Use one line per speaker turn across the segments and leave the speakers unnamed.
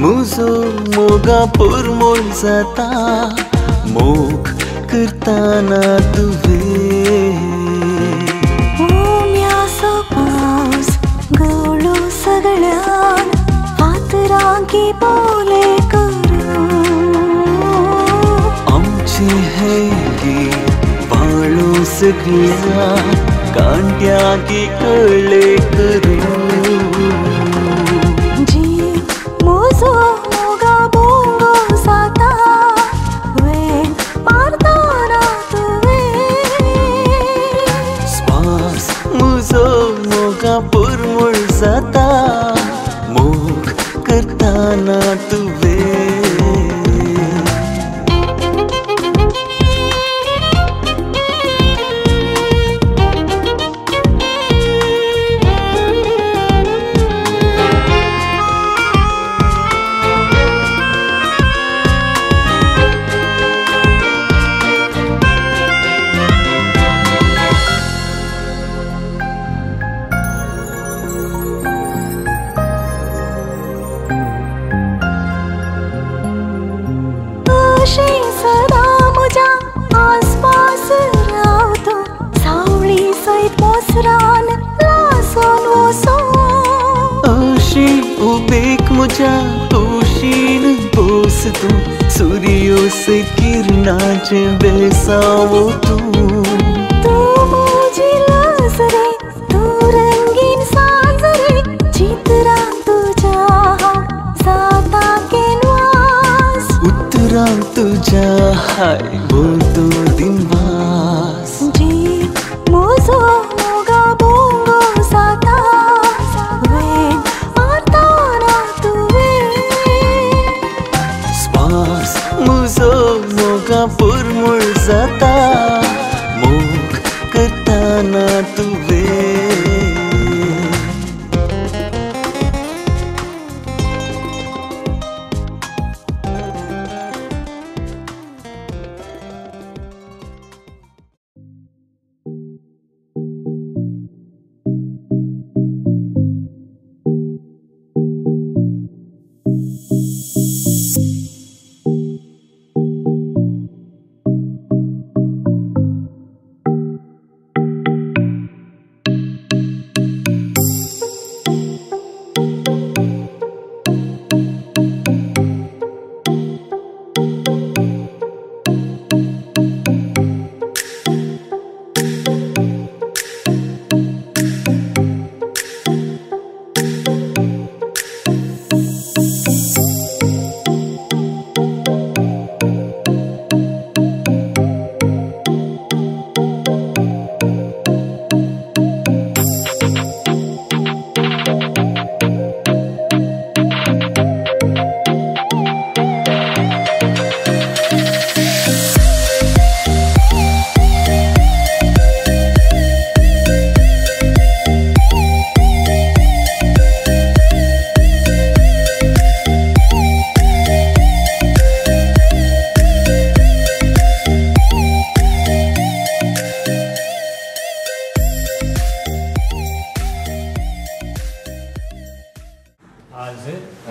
मुजो मोगा पुरमोळ जाता मोग करताना तुवे
ओम्यासो पावस गवळो सगळ्यान फातरांकी बोले करू
आमची हैगी वाळो सगळ्या कांट्याकी कळले करू
मोगा बोंगो जाता वेन मारताना तुवे
स्वास मुजो मोगा पुरमोळ जाता मोग करताना तुवे
सदा मुझा आसपास रावतो सावळी सैत मोसरान लासोन वसो
अशी उबेक मुझा तोशीन बोस तू सूर्यो से किरणाचे बेसावो तू
मुझी लास रे तू रंगीन साज रे चित्रा तुझा जाता केनवास
उत्तरा तुझा हाय बोलतो दिनवास
जी मोजो मोगा बोंगो जाता वेन मारताना तुवे
स्वास मुजो मोगा पुरमोळ जाता मोग करताना तुवे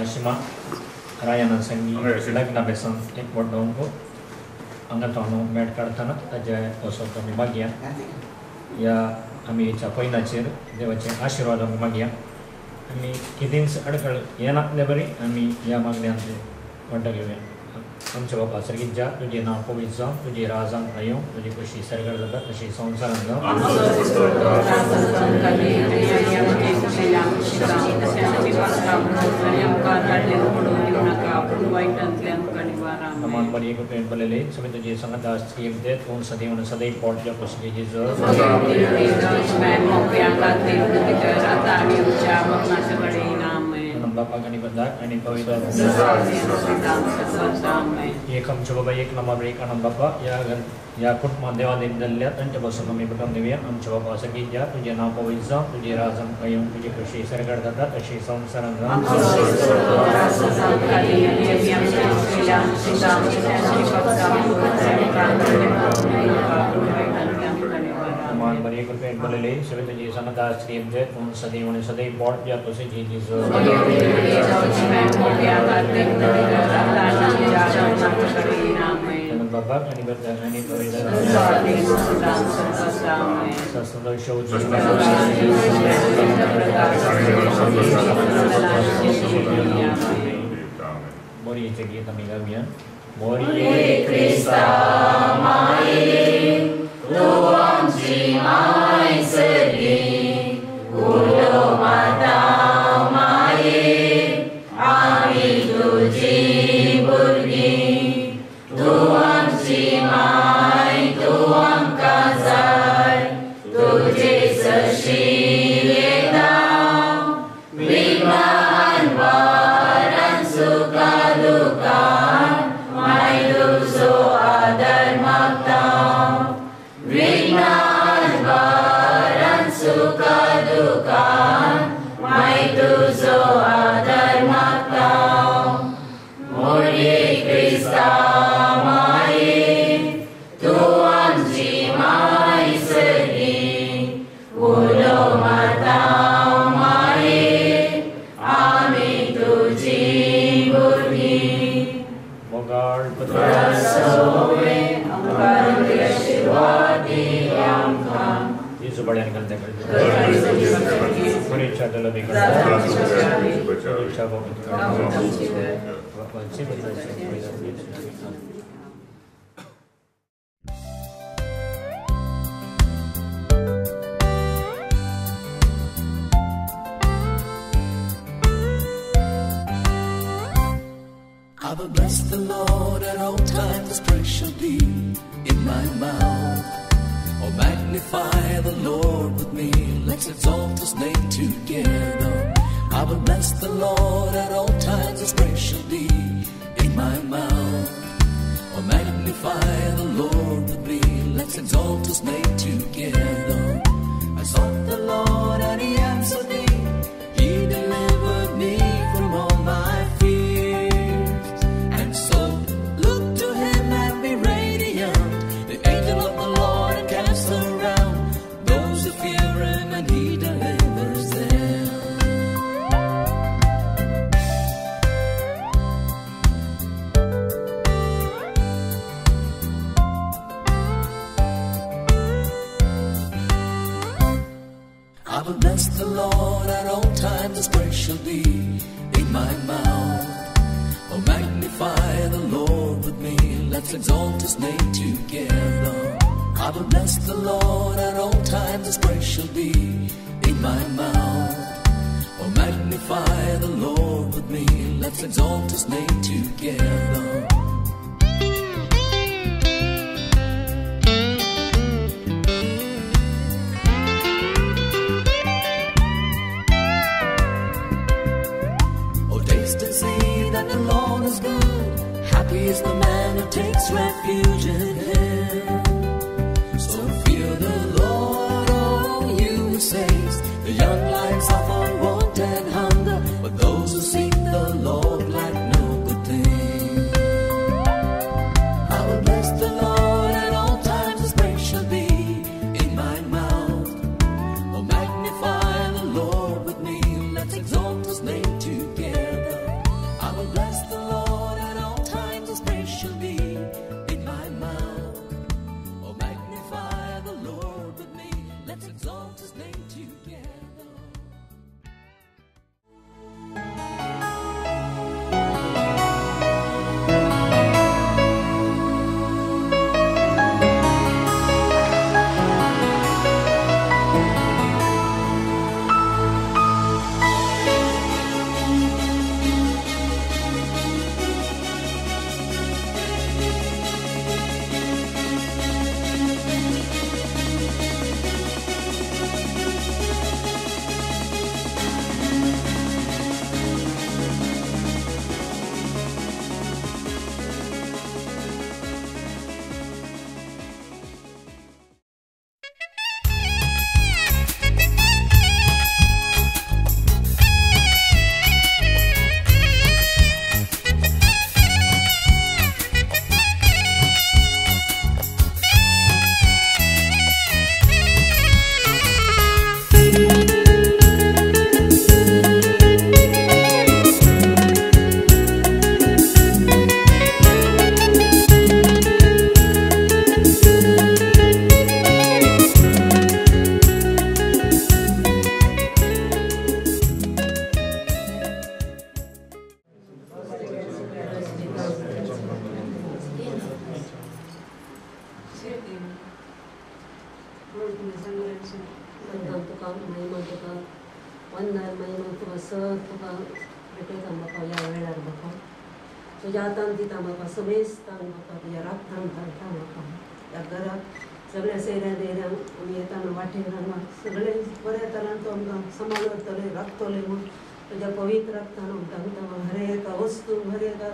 Shima Rayana Sangi Lagna Besan Ekwadongo Angatono Med Kartana Ajay Osoto Mimagia Ya Ami Chapoina Chir Devache Ashirada Mimagia Ami Kidins Article Yana Nebari Ami Yamagliante Wantagivia Amchava Pasargija Tujina Poviza Tuji Razan Ayo Tuji Kushi Sargada Tushi Sonsaranga Naman bari ko pen balele samito je sangat das scheme de kon sadi on sadai port ja kusge je zo man mo pyanga de rata mi ucha bapna se bade naam hai bapa gani banda ani pavitra ekam choba ek nama break anam bapa ya kut madeva de dalya tante basam me batam devya am choba basagi ja tujhe na pavitra tujhe razam kayum tujhe kushi sargar data ashi samsaranga Naman bari ko pen balele samito je sangat das scheme de kon sadi on sadai port ja kusge je zo Bapak yang diberkahi pemerintah sesungguhnya show Mori cegi kami kalian Mori Krista mai Tuhan Cimai sedih Ulo mata mai Ami tuji burgi Tuhan Cimai Tuhan Kazai Tuji seshieta Bimaan waran suka duka Mai duso adar makta Bimaan waran suka duka Mai duso adar makta Mori Krista Subhanahu wa
I will bless the Lord at all times, His praise shall be in my mouth. Oh, magnify the Lord with me, let's exalt His name together. I will bless the Lord at all times, His praise shall be in my mouth. Oh, magnify the Lord with me, let's exalt His name together. I sought the Lord and He answered me, He delivered me from all my fears. And so look to Him and be radiant, the angel of the Lord encamps around those who fear Him and He delivers them. I will bless the Lord at all times, His praise shall be in my mouth. Oh, magnify the Lord with me, let's exalt His name together. I will bless the Lord at all times, His praise shall be in my mouth. Oh, magnify the Lord with me, let's exalt His name together. The Lord is good, happy is the man who takes refuge in Him. So fear the Lord, all you who saints. The young lions suffer want and hunger, but those who seek the Lord lack no good thing. I will bless the Lord at all times, His praise shall be in my mouth. Oh, magnify the Lord with me, let's exalt His name together. I will bless the Lord at all times, His praise shall be in my mouth. Oh, magnify the Lord with me, let's exalt His name together.
असं तुका भेटयता बापा ह्या वेळार बापा तुज्या हातान दिता बापा समेस्तान बापा तुज्या राखतान घालता बापा ह्या घराक सगळ्या सैऱ्या देऱ्यांक आमी येताना वाटेर सगळे बऱ्या तरान तो आमकां सांबाळतले राखतले म्हूण तुज्या पवित्र रक्तान आमकां दिता हर एका वस्तू हर एका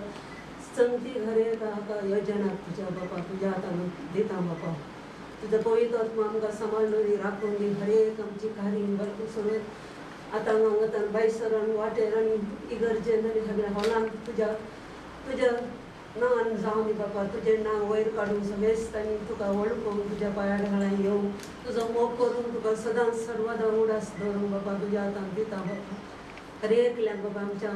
संगती हर एका हाका योजनाक तुज्या बापा तुज्या हातान दिता बापा तुझं पवित्र आत्मा आमकां सांबाळून राखून दी हर एक आमची कार्य भरपूर सगळे आतां हांगातान बायसरान वाटेर आनी इगर्जेन आनी सगळ्या हॉलान तुज्या नांवान जावन दी बापा तुजें नांव वयर काडून समेस्तांनी तुका वळखून तुज्या पांयार घालान येवं तुजो मोग करून तुका सदांच सर्वदा उडास धरून बापा तुज्या हातान दिता बापा हर एकल्यान बाबा आमच्या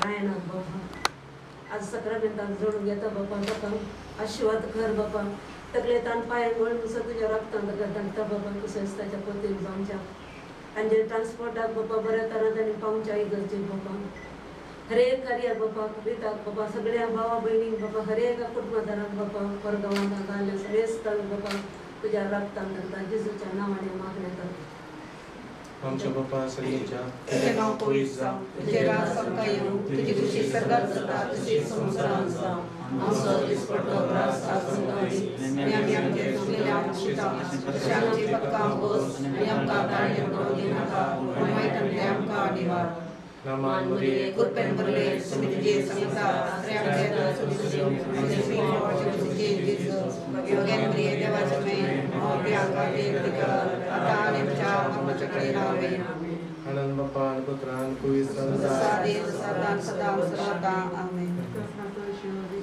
रायणाक बापा आज सक्रामेंतान जोडून घेता बापा ताका आशिर्वाद कर बापा तकले तान पांय वळून सुद्दां तुज्या रक्तान धाडटा बाबा तशेंच ताच्या पतीन आमच्या तांचे ट्रान्सपोर्टाक बापा बऱ्या तरान तांणी पावच्याय गरजेक बापा हर एक कार्याक बापा कविताक बापा सगळ्या भावा भयणीक बापा हर एका कुटुंबादाराक बापा परगांवांत घालल्या सगळेस्तान बापा तुज्या रक्तान धाडटा जेजूच्या नांवान मागणें करता
आमच्या बापा सगळ्यांच्या
तुझे नाव पवित्र जावं तुझे राज आमकां येवं तुजी खुशी स्वर्गात जाता तशीच संवसारांत जावं आमचो दिसपट्टो त्रास आज आमकां दी आनी आमी आमचे चुकलेले आमकां शिता तशें आमची पदकां बोस आनी आमकां ताळये पडूंक दिनाका पूण वायटांतले आमकां निवार
नामान मरिये
कृपेन भरले तुमी तुजे संगता आमचे योगेन मरिये देवाचे मेन मोठे आकाशे तिका आता आनी आमच्या मरणाच्या कडेन रावे
आनंद बापा आणि पुत्र आणि पवित्र
सादे सदां सदां सदा आमेन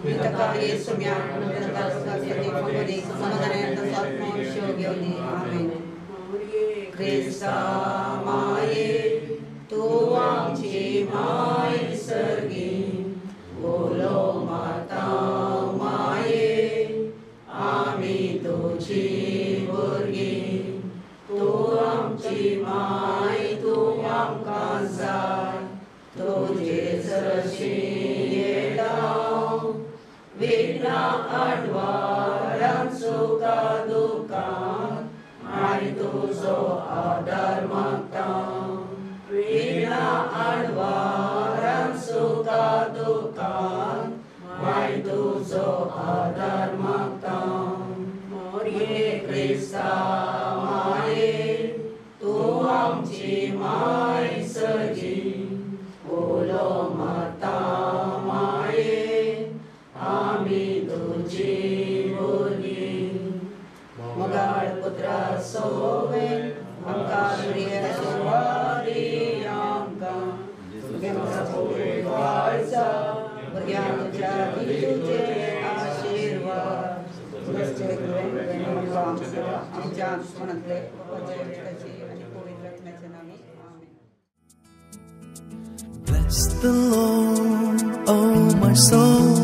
वितका येसु म्या नंतर सत्य पगोदी समाधानांत आत्मा शोग्योनी आमेन क्रिस्ता माये तू आमची माय सर्गी बोलो माता माये आमी तुझी भुरगी तू आमची माय तू आमकां जाय तुजे जरशी येता विघ्ना आडवारांत सुखा दुखांत माय तुजो आदार मागता विघ्ना आडवारांत सुखा दुखांत माय तुजो आदार मागता मोरये क्रिस्ता माये तू आमची माय सगी बोलो माता माये आमी तुजी भुरगी मोगाळ पुत्रा सोवेन आमकां सुवारी आमकां तुमकां पोळवाळचा भुरग्यांक तुज्या दिवचे आशिर्वाद तुमचे गुरुवेन आमच्या मनांतले वचनाची आनी पवित्र आत्म्याच्या नांवान आमेन.
Bless the Lord, oh my soul,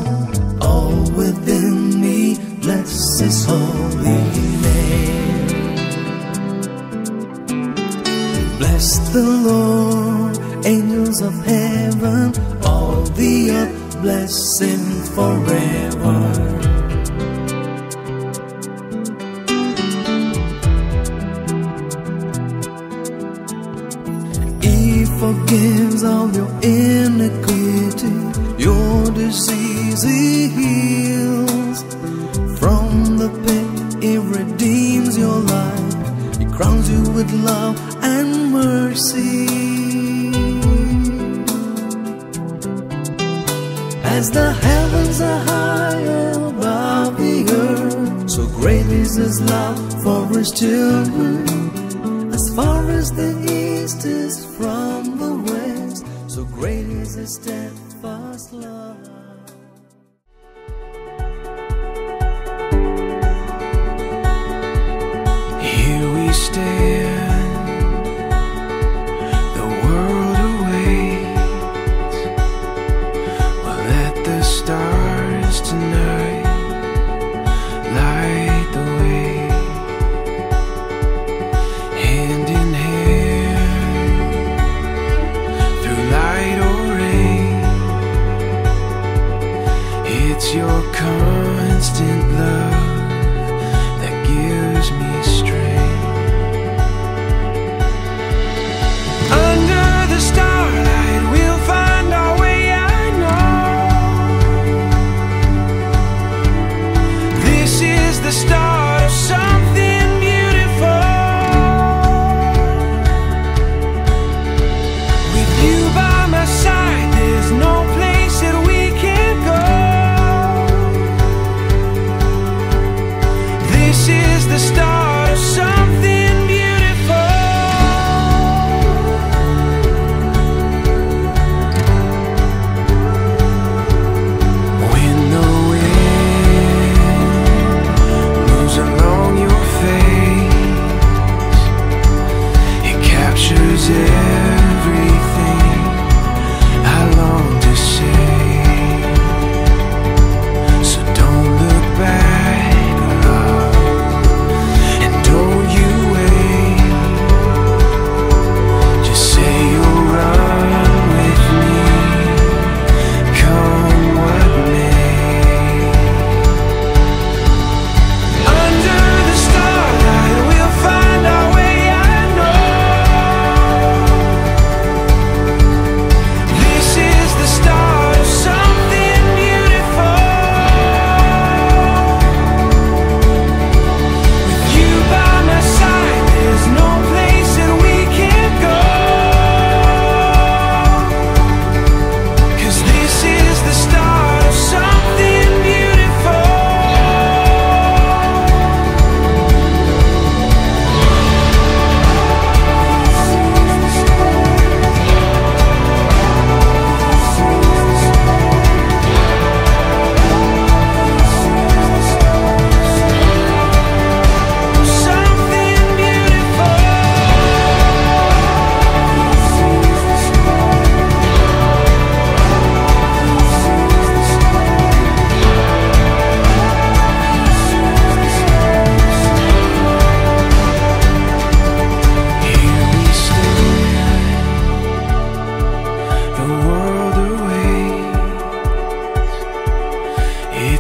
all within me, bless His holy name. Bless the Lord, angels of heaven, all the earth, bless Him forever. He forgives all your iniquity, your disease He heals. From the pit He redeems your life, He crowns you with love and mercy. As the heavens are high above the earth, so great is His love for His children. As far as the east is from the west, so great is His steadfast love. Here we stand, the world awaits. We'll let the stars tonight light the way. Hand in hand, through light or rain, it's your constant love that gives me strength. Under the starlight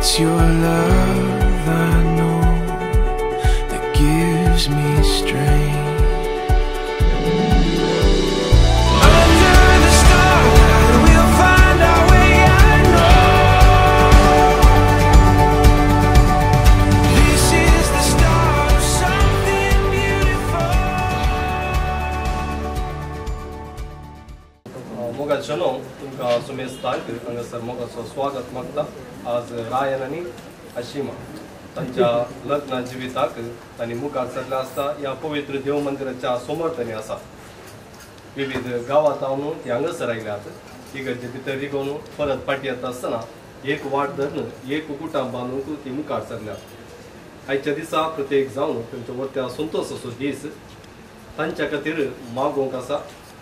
It's your love I know that gives me strength. Under the stars we'll find our way, I know. This is the start of something beautiful.
Moga शनोंग तुमका सुमेस्तांक हांगासर मोगाचो स्वागत मागता. आज रायन आनी अशिमा तांच्या लग्न जिविताक तांणी मुखार सरले आसता ह्या पवित्र देव मंदिराच्या समोर तांणी आसा. विविध गांवांत हांव ती हांगासर आयल्यात. इगर्जे भितर रिगोवन परत पाटी येता आसतना एक वाट धरून एक कुटाम बांदून ती मुखार सरल्यात. आयच्या दिसा प्रत्येक जावन तांच्या वरत्या संतोशाचो दीस तांच्या खातीर मागोवंक आसा.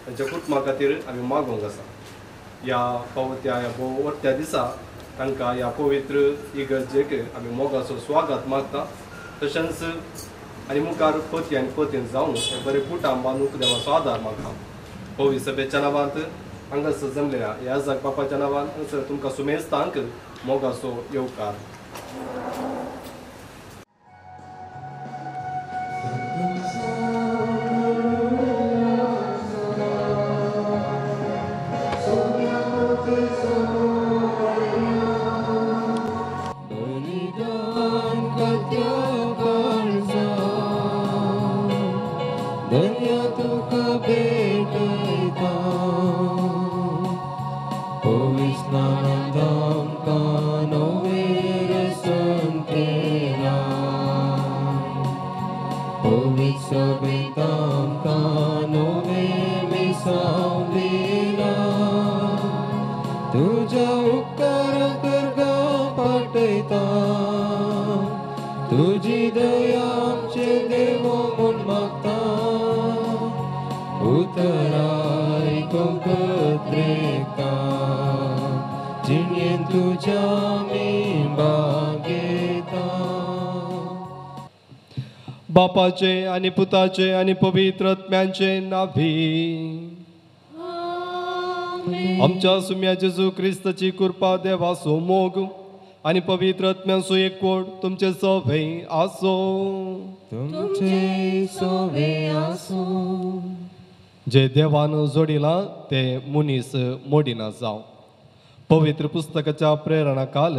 तांच्या कुटुंबा खातीर आमी मागोवंक आसा. ह्या पावत्या ह्या वरत्या दिसा तांकां ह्या पवित्र इगर्जेक आमी मोगाचो स्वागत मागता. तशेंच आनी मुखार पती आनी पतीन जावन हे बरें कुटाम बांदूंक देवाचो आदार मागता. पवित्र सभेच्या नांवांत हांगासर जमलेल्या ह्या जाग बापाच्या नांवान हांगासर तुमकां सुमेस्तांक मोगाचो येवकार.
तुझी दया आमचे देव म्हूण मागता. उतराय कोंकत्रेका जिणेन तुज्या आमी बागेता.
बापाचे आनी पुताचे आनी पवित्र आत्म्याचे नावी. आमच्या सुम्या जेजू क्रिस्ताची कृपा देवाचो मोग आनी पवित्र आत्म्याचो एकवट तुमचे सभे आसो.
तुमचे सभे आसो.
जे देवान जोडिला ते मुनीस मोडिना जावं. पवित्र पुस्तकाच्या प्रेरणा काल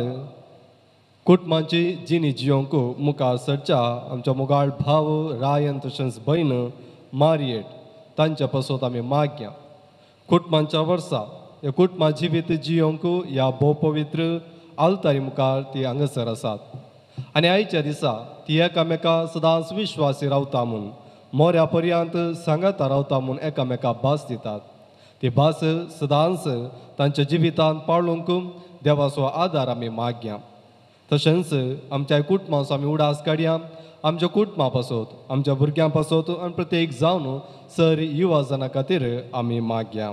कुटुंबाची जिणी जियोंक मुखार सरच्या आमच्या मोगाळ भाव रायन तशेंच भयण मारियेट तांच्या पासत आमी मागया. कुटुंबाच्या वर्सा हे कुटुंबा जिवीत जियोंक ह्या भोव पवित्र आलतारी मुखार ती हांगासर आसात. आनी आयच्या दिसा ती एकामेका सदांच विश्वासी रावता म्हूण मोऱ्या पर्यंत सांगाता रावता म्हूण एकामेका भास दितात. ती भास सदांच तांच्या जिवितांत पाळूंक देवाचो आदार आमी मागया. तशेंच आमच्या कुटुंबाचो आमी उडास काडया. आमच्या कुटुंबा पासत आमच्या भुरग्यां पासत आनी प्रत्येक जावन सर युवा जाणां खातीर आमी मागया.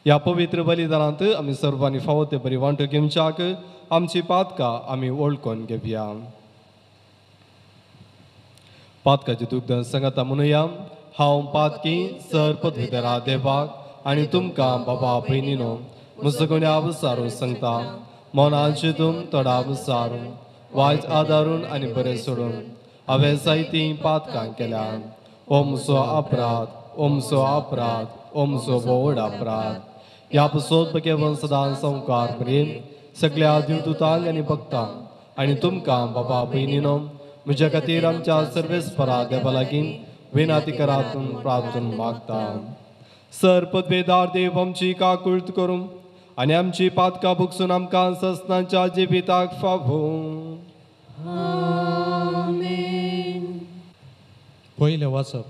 ह्या पवित्र बलिदानांत आमी सर्वांनी फावो ते बरी वांटो घेवच्याक आमची पातकां आमी वळखून घेवया. पातकाची दुग्ध सांगाता म्हणुया. हांव पातकी सर पदवीधरा देवाक आनी तुमकां बाबा भयणीनो म्हजो गुन्या विचारून सांगता. मनान चिंतून तोडा विचारून वायट आदारून आनी बरें सोडून हांवें जायतीं पातकां केल्यात. ओ म्हजो अपराध, ओ म्हजो अपराध, ओ म्हजो व्हड अपराध. ह्या पासत घेवन सदां संवकार प्रेम सगळ्या दिवदूतांक आनी भक्तांक आनी तुमकां बाबा भयणीनो म्हज्या खातीर आमच्या सर्वेस्परा देवा लागीं विनाती करातून प्रार्थना मागता. सर पदवेदार देव आमची काकुळट करूं आनी आमची पातकां भुगसून आमकां ससनांच्या जिविताक फावो.
पयलें वाचप.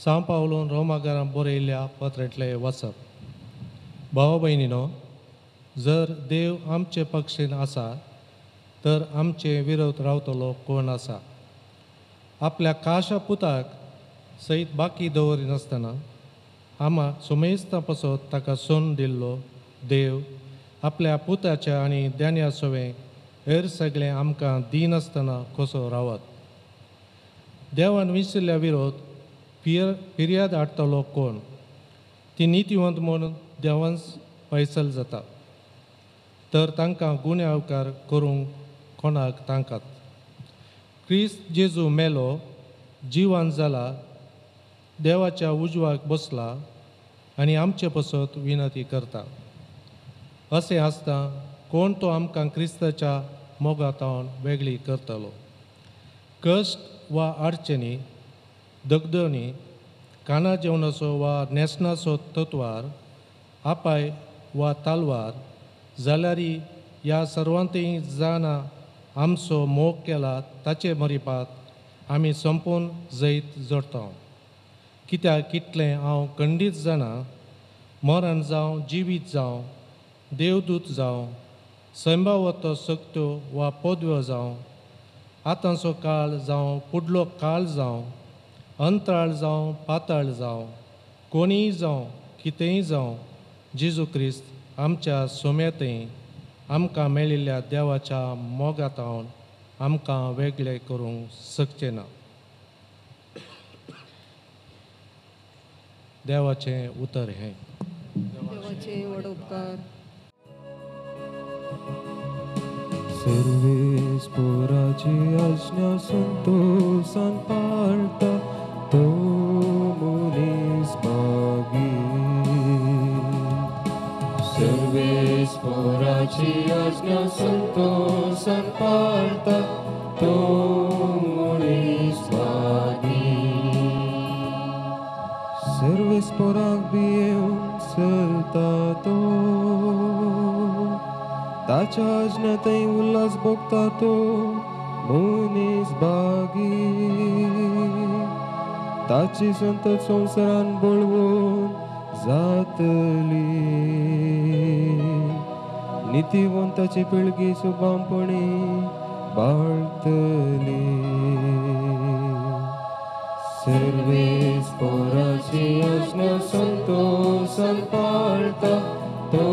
सांव पावलोन रोमाकारांक बरयल्ल्या पत्रांतलें वाचप. भाव भयणीनो, जर देव आमचे पक्षीन आसा तर आमचे विरोध रावतलो कोण आसा. आपल्या काशा पुताक सयत बाकी दवरिनासतना आमा सुमेस्ता पासत ताका सोन दिल्लो देव आपल्या पुताच्या आनी दान्या सोवे हेर सगळें आमकां दिनासतना कसो रावत. देवान विसरल्या विरोध फिर्याद हाडटलो कोण. ती नितीवंत म्हणून देवान फैसल जाता. तर तांकां गुन्यांवकार करूंक कोणाक तांकात. क्रिस्त जेजू मेलो, जिवान जाला, देवाच्या उजवाक बसला आनी आमचे पसत विनंती करता. अशें आसता कोण तो आमकां क्रिस्ताच्या मोगातावन वेगळी करतलो. कश्ट वा अडचणी, दगदणी, काना जेवणाचो वा नेसनाचो तत्वार, आपाय वा तालवार जाल्यारी ह्या सर्वांतय जाणा आमचो मोग केला ताचे मरिपात आमी संपून जैत जोडटा. कित्याक कितलें हांव खंडीत जाणा, मरण जावं जिवीत जावं, देवदूत जावं, संभावतो सक्त्यो वा पदव्यो जावं, आतांचो काळ जावं फुडलो काळ जावं, अंतराळ जावं पाताळ जावं, कोणीय जावं कितेंय जावं, जेजू क्रिस्त आमच्या सोमेतय आमकां मेळिल्ल्या देवाच्या मोगातावन आमकां वेगळे करूंक शकचे ना. देवाचें उतर हें.
देवाचे व्हड उपकार.
सर्वेस्पराची आज्ञा संतोषान पाळटा तो मनीस भागी. सर्वेस्पराची आज्ञा संतोषान पाळटा तो मनीस भागी. सर्वेस्पराक बी येवन चलता तो, ताच्या अज्ञातय उल्हास भोगता तो मनीस भागी. ताची संत संवसारान बळवून जातली, नितीवंताची पिळगी सुबामपणी बाळतली. सर्वेस्पराची आज्ञा संतोषान पाळटा तो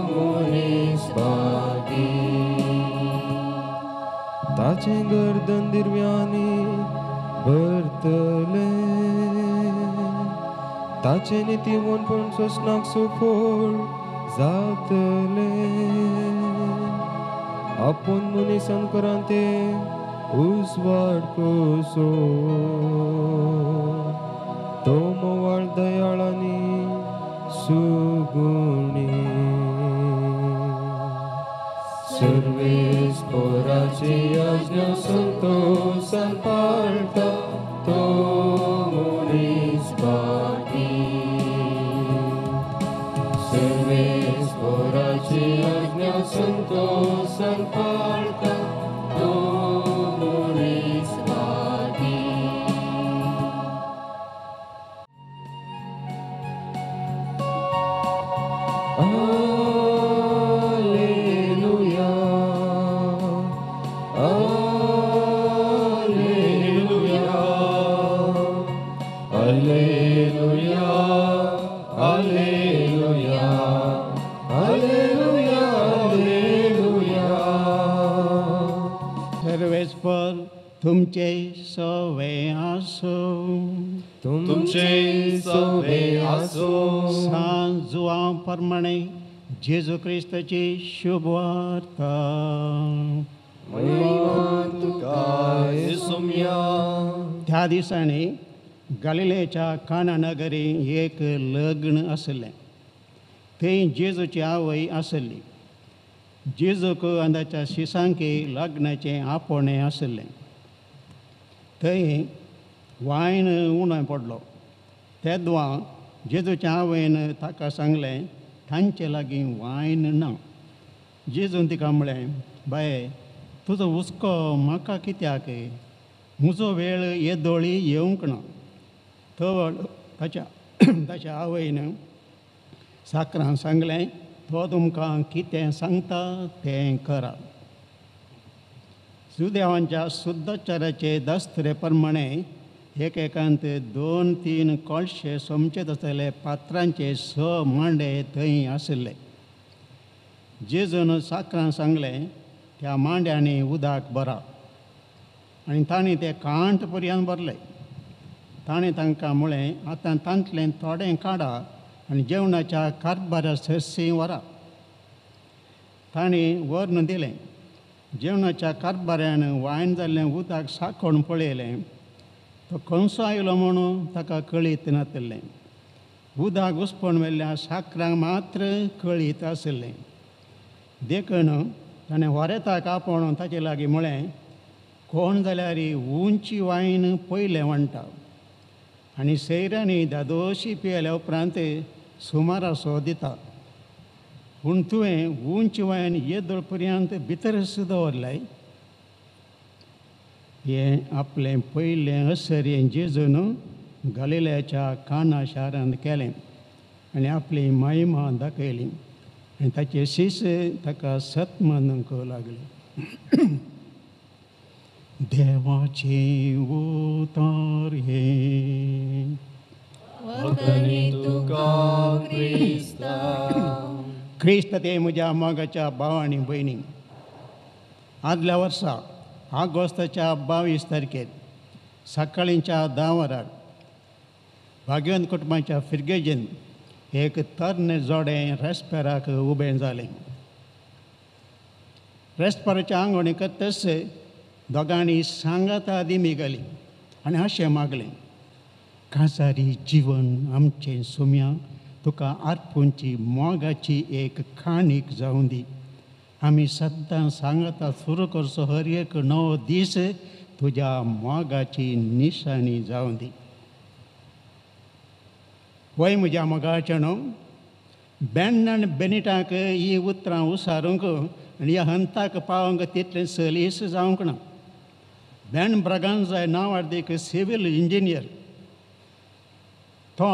मनीस भागी. ताचे गर्दन दिव्यांनी भरतले, ताचे नितीवंतपण सोसनाक सुफोळ जातले. आपूण मनीसान करान ते उजवाड कसो, तो मोवाळ दयाळानी सुगुणी. सर्वेस्पराची आज्ञा संतोषान पाळटा तो मनीस भागी. सर्वेस्पराची आज्ञा संतोषान पाळटा तो मनीस भागी.
सर्वेस्पर तुमचे सवे आसो,
तुमचे सवे आसो.
सांजुआ प्रमाणे जेजू क्रिस्ताची शुभ वार्ता. त्या दिसांनी गलिलेच्या काना नगरी एक लग्न आसलें. थंय जेजूची आवय आसली. जेजूक अंदाच्या शिसांकी लग्नाचें आपोणें आसलें. थंय वायन उणें पडलो. तेदवा जेजूच्या आवयन ताका सांगलें तांचे लागीं वायन ना. जेजून तिका म्हळें, बाये तुजो हुस्को म्हाका कित्याक? म्हजो वेळ येदोळी येवंक ना. ताच्या आवयन साकरान सांगलें, तो तुमकां कितें सांगता तें करा. सुदेवांच्या शुद्धाचाराचे दस्तरे प्रमाणे एकेकांत 2-3 कळशे सोमचेत आसलेले पात्रांचे 6 मांडे थंय आसले. जेजून साकरान सांगलें त्या मांड्यांनी उदक भरा. आनी तांणी ते कांट पर्यंत भरले. ताणें तांकां म्हळें, आतां तांतलें थोडें काडा आनी जेवणाच्या कारबारा सरसी व्हरा. ताणें व्हरून दिलें. जेवणाच्या कारबाऱ्यान वायन जाल्लें उदक सांकोवन पळयलें. तो कंसो आयलो म्हणून ताका कळीत नासलें. उदक उसपण वेल्ल्या साकरांक मात्र कळीत आसलें. देखून ताणें वरेताक आपोवन ताचे लागीं म्हळें, कोण जाल्यार उंची वायन पयलें वणटा आनी सैरांनी दादोशी पियेल्या उपरांत सुमारासो दिता. पूण तुवें उंच वायन येदोळ पर्यंत भितरच दवरलें. हें आपलें पयलें असरें जेजून गलिलाच्या काना शारांत केलें आनी आपली महिमा दाखयली आनी ताचे शिश्य ताका सत मानूंक लागले. देवाचें उतर हें क्रिस्त ते म्हज्या मोगाच्या भाव आनी भयणी, आदल्या वर्सा ऑगस्टाच्या 22 तारखेर सकाळींच्या 10 वरार भाग्यवंत कुटुंबाच्या फिरगेजेन एक तरणे जोडें रेस्पेराक उबें जालें. रेस्पेराच्या आंगवणी करतस दोगांनी सांगाता दिमी घाली आनी अशें मागलें, काजारी जिवन आमचें सुम्या तुका आर्पुंची मोगाची एक खाणीक जावं दी. आमी सद्दां सांगाता सुरू करचो हर एक नवो दीस तुज्या मोगाची निशाणी जावं दी. वय म्हज्या मोगाचें न्हू, बेन आनी बेनिटाक ही उतरां उसारूंक आनी ह्या हंताक पावोंक तितलें सलीस जावंक ना. बेन ब्रागांझा नांवार्दीक सिवील इंजिनियर, तो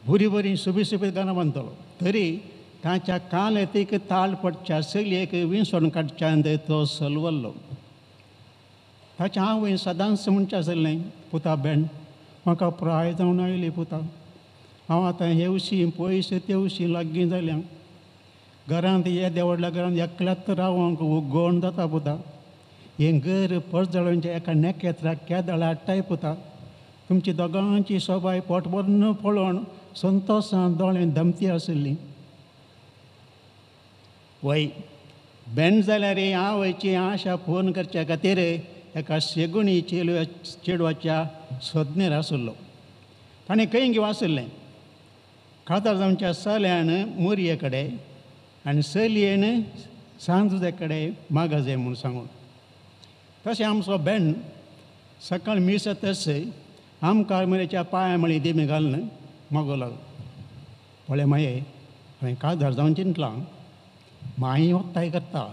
बरी सुबीत घरां बांदतलो, तरी ताच्या कालतीक ताळ पडच्या चलयेक विंसोन काडच्यान तो सलवल्लो. ताच्या आवय सदांच म्हणचें आसलें, पुता बेन म्हाका प्राय जावन आयली पुता, हांव आतां हेवशीं पयस तेवशीं लागीं जाल्यां, घरांत येद्या व्हडल्या घरांत एकल्यात रावंक उगोण जाता पुता. हें घर पडजळोवचें एका नेकेत्राक केदाळ हाडटाय पुता. तुमची दोगांची सोबाय पोटभरून पळोवन संतोशान दोळ्यान धमती आसली. वय बेन जाल्यार आवयची आशा फोन करच्या खातीर एका शेगुणी चेडवाच्या सोदनेर आसलो. ताणें खंय घेवं आसलें, कातार जावच्या चल्यान मोरये कडेन आनी चलयेन सांजुजे कडेन मागाजे म्हूण सांगून. तशें आमचो बेन सकाळ मिसतस आमकां मेरेच्या पांया मळी दिमी घालून मागो लागलो. पळय माये, हांवें काजार जावन चिंतलां, माई वत्ताय करता,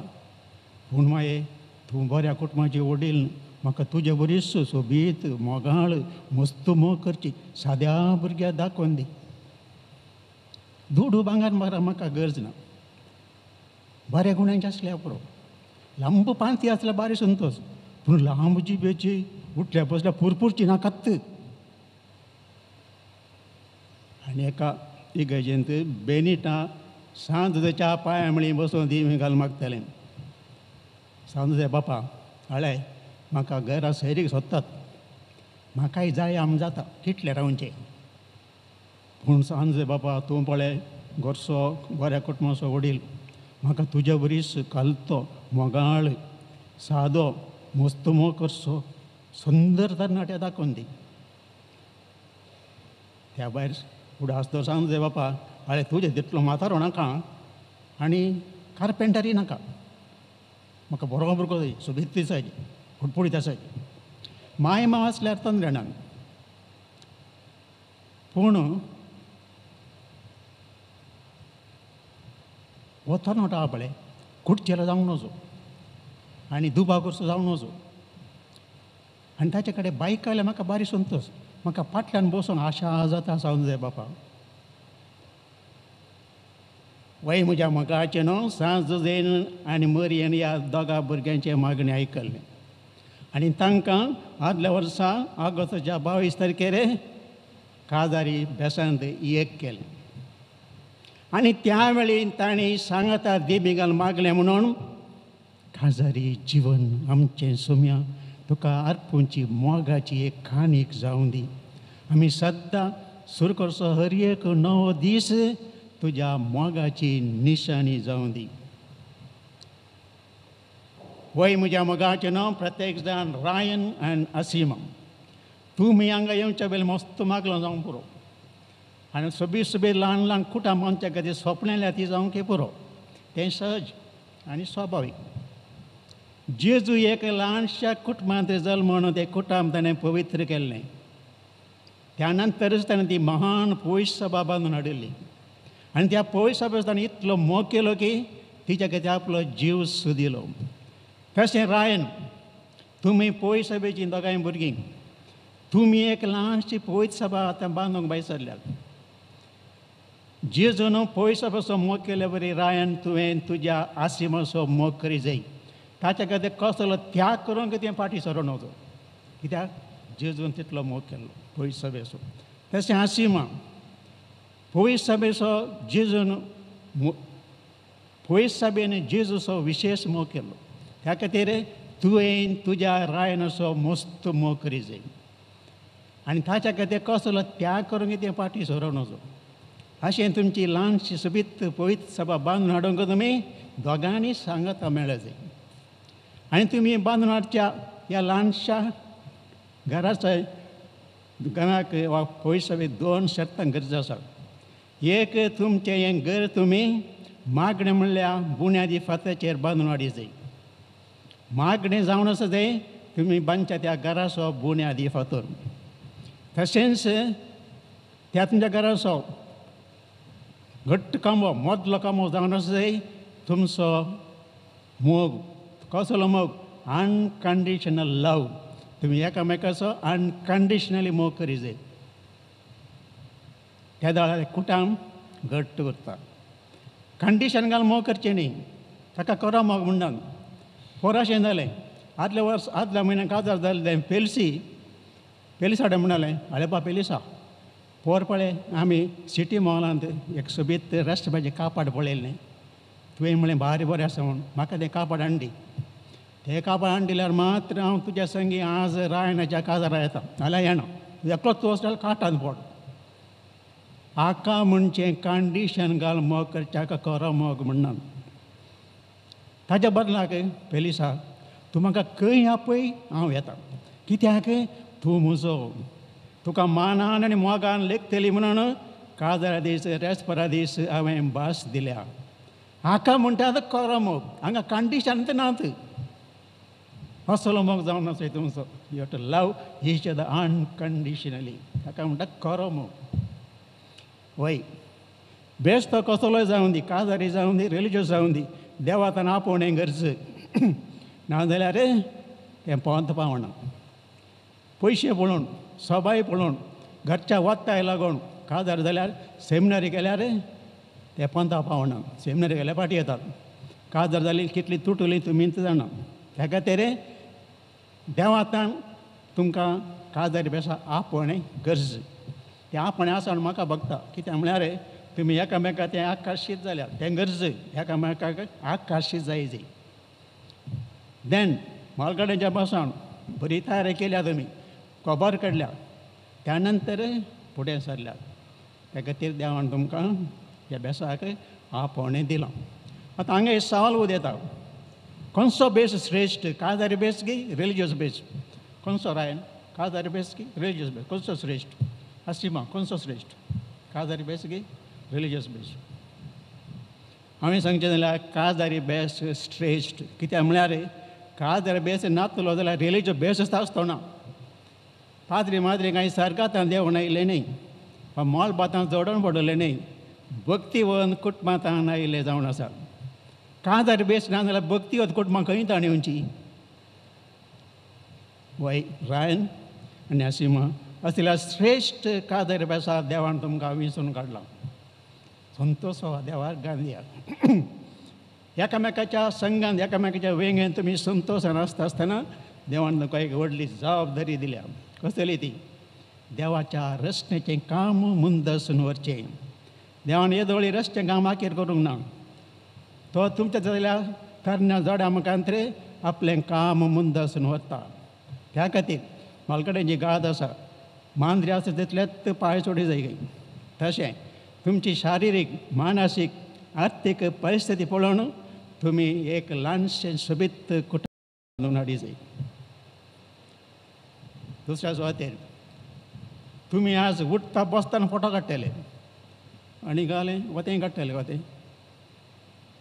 पूण माये तूं बऱ्या कुटुंबाची वडील, म्हाका तुजे बरी सोबीत मोगाळ मस्त मोग करची साद्या भुरग्याक दाखोवन दी. दुडू भांगर म्हाका गरज ना, बऱ्या गुणांचे आसल्या पुरो, लांब पांती आसल्यार बारी संतोश, पूण लांब जिबेची उठल्या बसल्या पुरपुरची नाकात. आनी एका इगर्जेंत बेनिटा सांजुच्या पांया मळी बसोवन दी घाल मागतालें. सांजुजे बापा, हळय म्हाका घरा सैरीक सोदतात, म्हाकाय जाय आम जाता कितले रावचें. पूण सांजुजे बापा, तूं पळय घरचो बऱ्या कुटुंबाचो वडील, म्हाका तुज्या बरीस कालतो मोगाळ सादो मस्त मोग करचो सुंदर तरणाट्या दाखोवन दी. त्या भायर फुडें आसतो सांजुजे बापा, अरे तुजें तितलो म्हातारो नाका आनी कार्पेंटरी नाका, म्हाका बरो भुरगो जाय, सोबीत दिसाची, फुटफुडीत आसाची. माय माव आसल्यार तंद्रणाक, पूण हो तरणाटो आहा पळय, कुडचेलो जावंक नजो आनी दुबागोरचो जावंक नजो. आनी ताचे कडेन बायक आयल्यार म्हाका बारी संतोश, म्हाका फाटल्यान बसून आशा जाता सांजुजे बापा. वय म्हज्या मोगाचें न्हू, सांजुजेन आनी मरयेन ह्या दोगा भुरग्यांचे मागणी आयकल्लें आनी तांकां आदल्या वर्सा ऑगस्टाच्या 22 तारखेर काजारी बेसांत एक केलें. आनी त्या वेळी तांणी सांगाता देबिगाल मागलें म्हणून, काजारी जिवन आमचें सुम्या तुका आर्पुंची मोगाची एक खाणीक जावं दी. आमी सद्दां सुरू करचो हर एक नवो दीस तुज्या मोगाची निशाणी जावं दी. वय म्हज्या मोगाचें नांव प्रत्येक जाण रायन आनी असिमा. तुमी हांगा येवच्या वेळेला मस्त मागलो जावं पुरो. आनी सबी ल्हान ल्हान कुटां आमच्या खातीर सोपण्याल्या ती जावं की पुरो. तें सहज आनी स्वाभावीक. जेजू एक ल्हानशा कुटुंबांत जल्मून तें कुटुंब ताणें पवित्र केल्लें. त्या नंतरच ताणें ती महान पवित्र सभा बांदून हाडिल्ली. आनी त्या पवित्र सभेक ताणें इतलो मोग केलो की तिच्या खातीर आपलो जीव सुदिलो. तशें रायन, तुमी पवित्र सभेचीं दोगांय भुरगीं, तुमी एक ल्हानशी पवित्र सभा आतां बांदूंक भायर सरल्यात. जेजून पवित्र सभेचो मोग केले बरी रायन तुवें तुज्या आसिमाचो मोग करी जाय. ताच्या खातीर कसलो त्याग करूंक तें फाटीं सरोन वचो. कित्याक जेजून तितलो मोग केल्लो पवित्र सभेचो. तशें आसिमा, पवित्र सभेचो जेजून पवित्र सभेन जेजूचो विशेश मोग केल्लो. त्या खातीर तुवें तुज्या रायनाचो मस्त मोग करी जाय. आनी ताच्या खातीर कसलो त्याग करूंक तें फाटीं सरोन वचो. अशें तुमची ल्हानशी सुबीत पवित्र सभा बांदून हाडूंक तुमी दोगांनी सांगता मेळ्ळे जाय. आनी तुमी बांदून हाडच्या ह्या ल्हानशा घराक वा पवित्र सभेक 2 शर्तां गरज आसा. एक, तुमचें हें घर तुमी मागणें म्हणल्या बुन्यादी फातराचेर बांदून हाडी जाय. मागणें जावन आसा जाय तुमी बांदच्या त्या घराचो बुन्यादी फातर. तशेंच त्या तुमच्या घराचो घट्ट कामो मदलो कामो जावन आसा जाय तुमचो मोग. कसलो मोग? अनकंडिशनल लव. तुमी एकामेकाचो अनकंडिशनली मोग करी जाय. त्या दाळा कुटाम घट्ट करता. कंडिशन घालून मोग करचें न्ही. ताका करो मोग म्हणना. पोराशें जालें. आदल्या म्हयन्याक काजार जाल्लें पेलिसाडे म्हणलें, आरे बा पेलिसा, पोर पळय आमी सिटी मॉलांत एक सोबीत रेस्टॉरंटाचें कापाड पळयल्लें. तुवें म्हणलें भारी बरें आसा म्हूण. म्हाका तें कापाड हाडली. तें कापाड हाडून दिल्यार मात्र हांव तुज्या संगी आज रायनाच्या काजारा येता. नाल्यार येना. एकलोच तूं वचल्यार काटान पड. हाका म्हणचें कंडिशन घाल मोग करचें. हाका करो मोग म्हणना. ताच्या बदलाक पेलिसा, तूं म्हाका खंय आपय हांव येता. कित्याक तूं म्हजो. तुका मानान आनी मोगान लेखतली म्हणून काजारा दीस रेस्परा दीस हांवें भास दिल्या. हाका म्हणटा आतां करो मोग. हांगा कंडिशन नात. असलो मोग जावन आसा तुमचो. You have to love each other unconditionally. हाका म्हणटा करो मोग. वय बेस्ट तो कसलोय जावं दी, काजारी जावं दी, रिलिजियस जावं दी, देवातान आपोवणें गरज. नाजाल्यार तें पंत पावना. पयशे पळोवन, सबाय पळोवन, घरच्या वत्ताय लागून काजार जाल्यार सेमिनारी गेल्यार तें पंता पावना. सेमिनारी गेल्यार फाटीं येतात. काजार जाली कितली तुटली तुमीच जाणा. त्या खातीर देवातान तुमकां काजारी बेसा आपोवणें गरज. तें आपणें आसा म्हूण म्हाका भगता. कित्याक म्हळ्यार तुमी एकामेकाक तें आकर्शीत जाल्यार तें गरज. एकामेकाक आकर्शीत जाय. देन मालगाड्याच्या बसावन बरी तयारी केल्या तुमी, खबर काडल्या, त्या नंतर फुडें सरल्यात. त्या खातीर देवान तुमकां ह्या बेसाक आपोवणें दिलां. आतां हांगा एक सवाल उदेता. खंयचो बेस श्रेश्ठ? काजारी बेस की रिलिजियस बेस? खंयचो रायन? काजारी बेस की रिलिजियस बेस? खंयचो श्रेश्ठ? असिमा, खंयचो श्रेश्ठ? काजारी बेस की रिलिजियस बेस? हांवें सांगचें जाल्यार काजारी बेस श्रेश्ठ. कित्याक म्हळ्यार काजारी बेस नासलो जाल्यार रिलिजियस बेस आसतो ना. पाद्री माद्री कांय सरकातां देंवून आयिल्लें न्ही, मोल बातां जोडून पडलें न्ही, भक्तीवन कुटुंबांत आयिल्लें जावन आसा. काजारी बेस ना जाल्यार भक्तीवत कुटुंबां खंय ताणी येवची? वय रायन आनी असिमा असल्या श्रेश्ठ काजारी बेसा देवान तुमकां विंचून काडला. संतोश हो देवाक गांदिया. एकामेकाच्या संगांत एकामेकाच्या वेंगेन तुमी संतोशान आसता आसतना देवान तुमकां एक व्हडली जबाबदारी दिल्या. कसली ती? देवाच्या रस्त्याचें काम मुंदसून व्हरचें. देवान येदोळी रस्त्याचें काम आखेर करूंक ना. तो तुमच्या जाल्यार तरण्या जोड्या मुखांत आपलें काम मुंदसून व्हरता. त्या खातीर मालकड्याची गाद आसा. मांद्री आसा तितलेच पांय सोडी जाय. तशें तुमची शारीरिक मानसिक आर्थिक परिस्थिती पळोवन तुम्ही एक ल्हानशें सोबीत कुटुंब बांदून हाडी जाय. दुसऱ्या सुवातेर तुम्ही आज उठता बसतना फोटो काडटले आनी घालें वतें काडटले वतें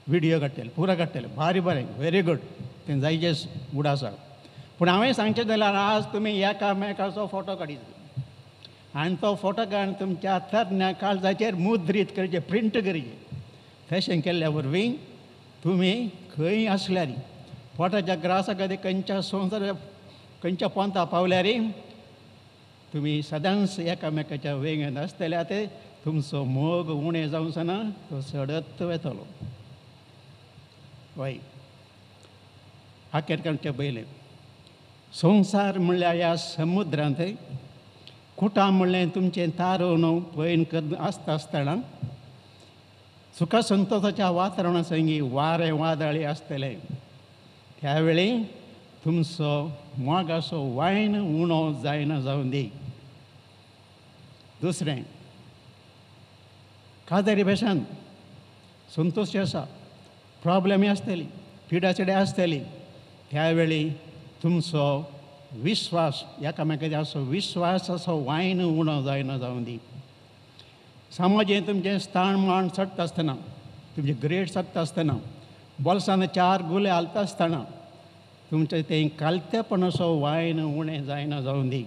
व्हिडियो काडटले पुरो काडटले भारी बरें व्हेरी गूड तें जायचें गूड आसा. पूण हांवें सांगचें जाल्यार आज तुमी एकामेकाचो फोटो काडीत आनी तो फोटो काडून तुमच्या तरण्या काळजाचेर मुद्रीत करचे प्रिंट करचे. तशें केल्ल्या वरवीं तुमी खंय आसल्यार पोटाच्या ग्रासा खातीर खंयच्या संवसार खंयच्या पंथा पावल्यार तुमी सदांच एकामेकाच्या वेगळ्यान आसतले ते तुमचो मोग उणें जावचना तो सडत वेतलो. वय हाकेरकांचे पयलें संवसार म्हणल्यार ह्या समुद्रांत कुटां म्हणलें तुमचें तारोवन पयन कर आसता आसतना सुख संतोशाच्या वातावरणा संगी वारें वादळी आसतलें त्या वेळी तुमचो मोगाचो वायन उणो जायना जावन दी. दुसरें काजारी भशेन संतोशी आसा प्रॉब्लेमी आसतली पिडाचिड्या आसतली त्या वेळी तुमचो विश्वास एकामेकाचो विश्वासाचो वायन उणो जायना जावन दी. समाजीन तुमचें स्थान मान चडटा आसतना तुमचें ग्रेड चडटा आसतना बोल्सान 4 गुले हालता आसतना तुमचें तें कालतेपणाचो वायन उणें जायना जावन दी.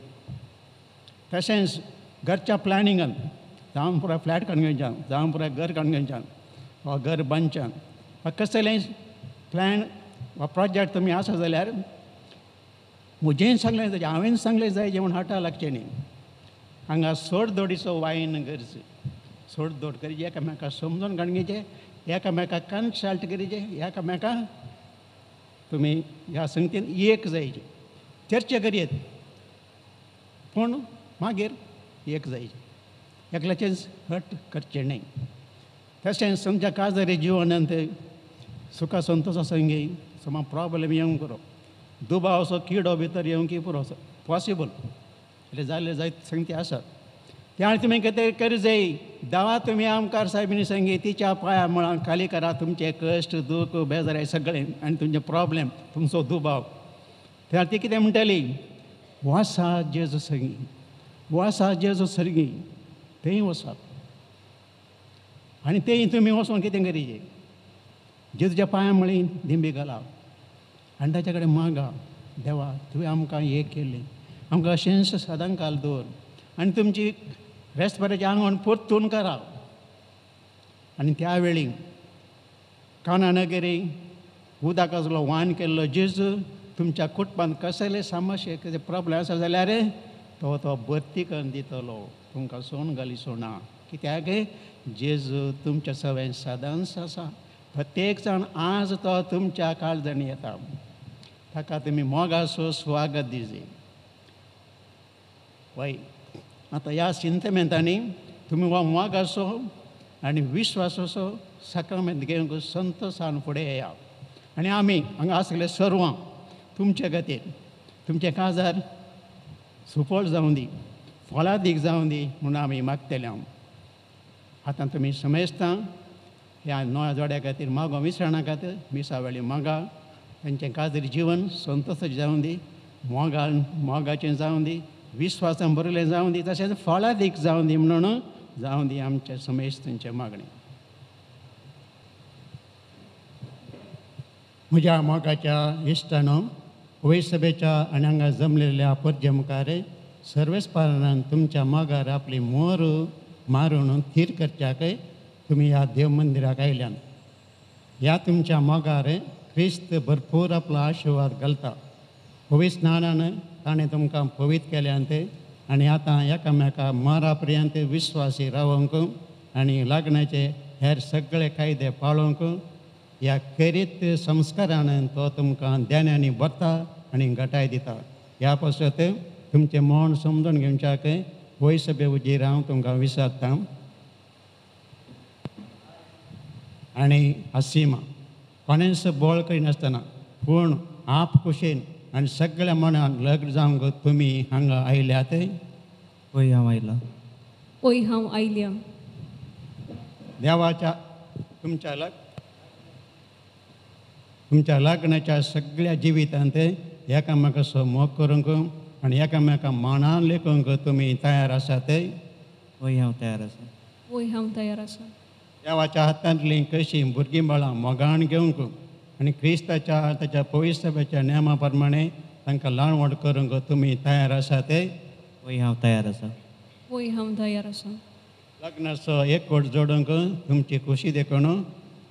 तशेंच घरच्या प्लॅनिंगान जावं पुरो फ्लॅट काडून घेवच्यान जावं पुरो घर काडून घेवच्यान वा घर बांदच्यान वा कसलेंय प्लॅन वा प्रोजेक्ट तुमी आसा जाल्यार म्हजें सांगलें जाय हांवें सांगलें जाय जेवण हाटा लागचें न्ही. हांगा सोडदोडीचो वायन गरज सोडदोड करचें एकामेकाक समजून काडून घेवचें एकामेकाक कन्सल्ट करचें एकामेकाक तुमी ह्या संगतीन एक जायचें चर्चा करयेत पूण मागीर एक जायचें एकल्याचेंच हट करचें न्ही. तशेंच तुमच्या काजारी जिवनांत सुख संतोशा संगी समा प्रॉब्लेम येवंक पुरो दुबावचो किडो भितर येवंक पुरो पॉसिबल એટલે जालें जायत संगती आसात त्या तुमी कितें कर जाय दावा तुमी आमकार साहेबीनी संगी तिच्या पांया मुळां खाली करा तुमचे कश्ट दूख बेजारी सगळें आनी तुमचे प्रॉब्लेम तुमचो दुबाव त्या ती कितें म्हणटली वसा जेजू संगी वसा जेजू सर्गी थंय वसात आनी थंय तुमी वचून कितें करीचे जेजूच्या पांया मळी दिंबी घाला आनी ताचे कडेन मागा देवा तुवें आमकां हें केलें आमकां अशेंच सदां काल दवर आनी तुमची रेस्पेराचें आंगण परतून करा. आनी त्या वेळी काना नगरी उदकाचो वान केल्लो जेजू तुमच्या कुटुंबांत कसले समस्या कितें प्रॉब्लेम आसा जाल्यार तो भरती करून दितलो तुमकां सोन घाली सोना कित्याक जेजू तुमच्या सवय सदांच आसा. प्रत्येक जाण आज तो तुमच्या काळजांनी येता ताका तुमी मोगाचो स्वागत दिजे. वय आतां ह्या सिंतमेंतांनी तुमी हो मोगाचो आनी विश्वासाचो सक्रमेंत घेवंक संतोशान फुडें येया आनी आमी हांगा आसले सर्वां तुमचे खातीर तुमचे काजार सुफळ जावं दी फलादीक जावं दी म्हणून आमी मागतले. आतां तुमी समेस्तां ह्या नव्या जोड्या खातीर मागो विसरणा खातीर मिसावेळी मागा तांचें काजरी जिवन संतोशाचें जावं दी मोगाचें जावं दी विश्वासान भरलें जावं दी तशेंच फळादीक जावं दी म्हणून जावं दी आमचे समेस्तांचे मागणें. म्हज्या मोगाच्या इश्टानो वैसभेच्या आनी हांगा जमलेल्या परजे मुखार सर्वेस्परान तुमच्या मोगार आपली मोर मारून थीर करच्याक तुमी ह्या देव मंदिराक आयल्यान ह्या तुमच्या मोगार क्रिस्त भरपूर आपलो आशिर्वाद घालता. पवित्र स्नानान ताणें तुमकां पवित्र केल्यांत आनी आतां एकामेका मारा पर्यंत विश्वासी रावंक आनी लग्नाचे हेर सगळे कायदे पाळोवंक ह्या करीत संस्कारान तो तुमकां ध्यानांनी भरता आनी घटाय दिता. ह्या पासत तुमचें मन समजून घेवच्याक वैसभे उजीर हांव तुमकां विचारतां. आनी असीमा कोणेंच बोळ करिनासतना पूण आप कुशीन आनी सगळ्या मनान लग्न जावंक तुमी हांगा आयल्यात.
होय हांव आयलां.
होय हांव आयल्या.
देवाच्या तुमच्या लग्नाच्या सगळ्या जिवितांत एकामेकाचो मोग करूंक आनी एकामेका मानान लेखूंक तुमी तयार आसात?
वय हांव तयार आसा.
वय हांव तयार आसा.
देवाच्या हातांतलीं कशीं भुरगीं बाळां मोगाण घेवंक आनी क्रिस्ताच्या ताच्या पवित्र सभेच्या नेमा प्रमाणे तांकां ल्हानवड करूंक तुमी तयार आसात?
वय हांव तयार आसा.
वय हांव तयार आसा.
लग्नाचो एकवट जोडूंक तुमची खुशी देखून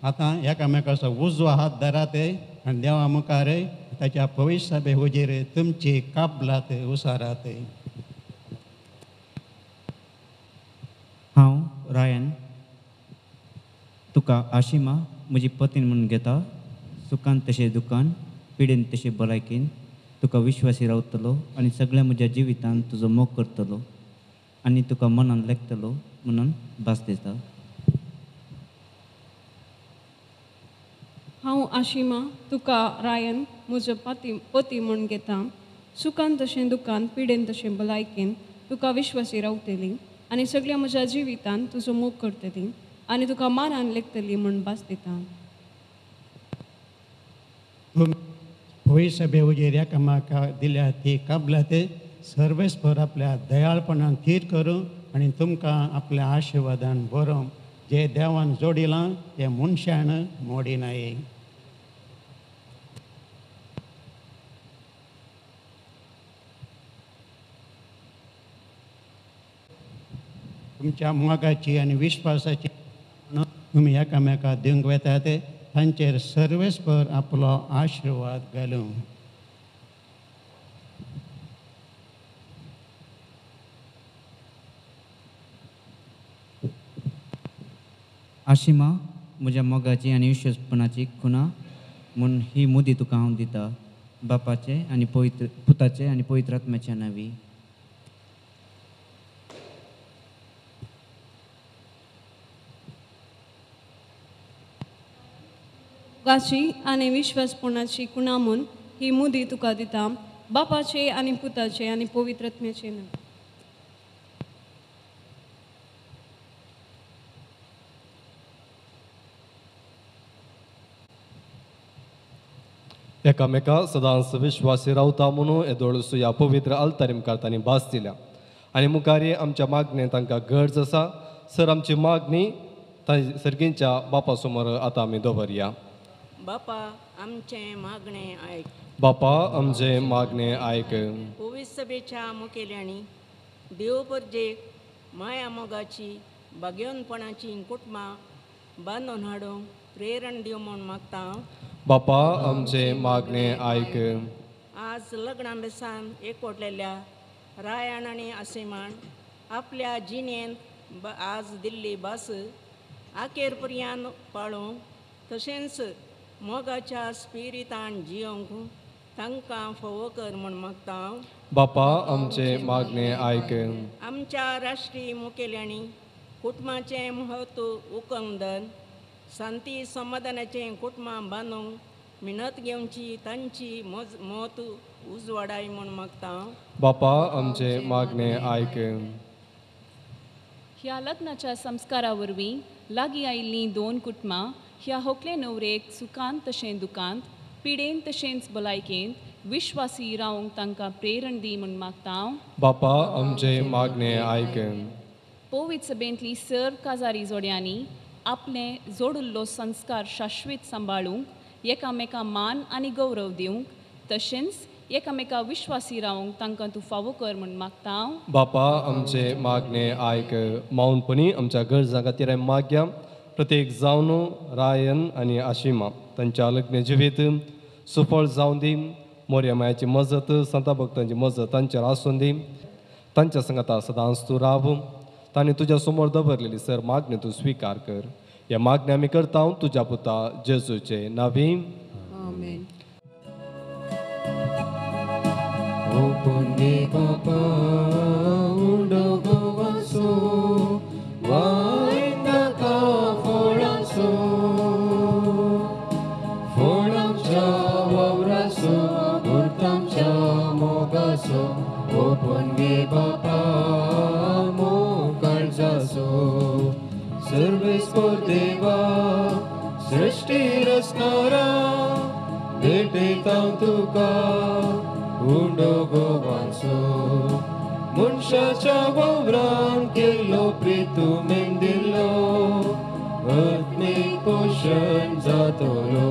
आतां एकामेकाचो उजवा हात धरात आनी देवा मुखार ताच्या पवित्र सभे हुजीर तुमची काबलात उसारात.
हांव रायन तुका आशिमा म्हजी पत्नी म्हणून घेता. सुखान तशें दुखान, पिडेन तशें भलायकेन तुका विश्वासी रावतलो आनी सगळ्या म्हज्या जिवितांत तुजो मोग करतलो आनी तुका मनान लेखतलो म्हणून भास दिता.
हांव आशिमा तुका रायन म्हजो पती म्हूण घेता. सुखान तशें दुखान, पिडेन तशें भलायकेन तुका विश्वासी रावतली आनी सगळ्या म्हज्या जिवितांत तुजो मोग करतली आनी तुका मानान लेखतली म्हूण भास दिता.
पवित्र सभे हुजीर एकामेका दिल्या ती काबलात सर्वेस्पर आपल्या दयाळपणान तीर करूं आनी तुमकां आपल्या आशिर्वादान भरोवंक. जे देवान जोडिलां ते मनशान मोडिनाय. तुमच्या मोगाची आनी विश्वासाची तुमी एकामेकाक दिवंक वेतात तांचेर सर्वेस्पर आपलो आशिर्वाद घालूं.
आशिमा म्हज्या मोगाची आनी विश्वासपणाची खुणा म्हूण ही मुदी तुका हांव दिता. बापाचे आनी पुताचे आनी पवित्र आत्म्याच्या नांवी.
मोगाची आनी विश्वासपणाची खुणा म्हूण ही मुदी तुका दिता. बापाचे आनी पुताचे आनी पवित्र आत्म्याचे नांवी.
एकामेका सदांच विश्वासी रावता म्हणून येदोळसू ह्या पवित्र आल्तारी मुखार तांणी भास दिल्या आनी मुखार आमच्या मागणें तांकां गरज आसा. सर आमची मागणी सर्गींच्या बापा समोर आतां आमी दवरया.
बापा आमचें मागणें आयक.
बापा आमचें मागणें आयक.
पवित्र सभेच्या मुखेल्यांनी देव परजेक माया मोगाची भाग्यवनपणाची कुटुंबां बांदून हाडूंक प्रेरण दिव म्हूण मागता.
बापा आमचें मागणें आयक.
आज लग्ना बेसान एकवटलेल्या रायण आनी आसिमान आपल्या जिणेंत आज दिल्ली भास आखेर पर्यंत पाळूंक तशेंच मोगाच्या स्पिरितान जियोंक तांकां फोव कर म्हूण मागता.
बापा आमचें मागणें आयक.
आमच्या राष्ट्रीय मुखेल्यांनी कुटुंबाचें म्हत्व उखलून शांती समाधानाचें कुटुंबां बांदूंक मिनत घेवची तांची मोत उजवाडाय म्हूण मागता.
बापा आमचें मागणें आयक.
ह्या लग्नाच्या संस्कारा वरवीं लागीं आयिल्लीं दोन कुटुंबां ह्या होकले न्हवरेक सुखांत तशें दुखांत, पिडेन तशेंच भलायकेंत विश्वासी रावंक तांकां प्रेरण दी म्हूण मागता.
बापा आमचें मागणें आयक.
पवित्र सभेंतली सर काजारी जोड्यांनी आपले जोडुल्लो संस्कार शाश्वीत सांबाळूंक एकामेका मान आनी गौरव दिवंक तशेंच एकामेका विश्वासी रावंक तांकां तूं फावो कर म्हूण मागता.
बापा आमचें मागणें आयक. माऊनपणी आमच्या गरजां खातीर आमी मागया. प्रत्येक जावन रायन आनी आशिमा तांच्या लग्न जिवीत सुफळ जावं दी. मोरया मायाची मजत संता भक्तांची मजत तांचेर आसून दी. तांच्या संगता सदांच तूं राव. तांणी तुज्या समोर दवरलेली सर मागणी तूं स्विकार कर. ह्या मागणी आमी करता तुज्या पुता जेजूचे नांवी.
आमेन.
Opunge papa undo govaso wainda ka foranso foramcha wavraso urtamcha mogaso opunge papa mo kaljaso service for
सृष्टी रचणारा भेटयता तुका उंडो गोवांचो मनशाच्या वावरान केल्लो प्रितुमेन दिल्लो आत्मीक पोशण जातलो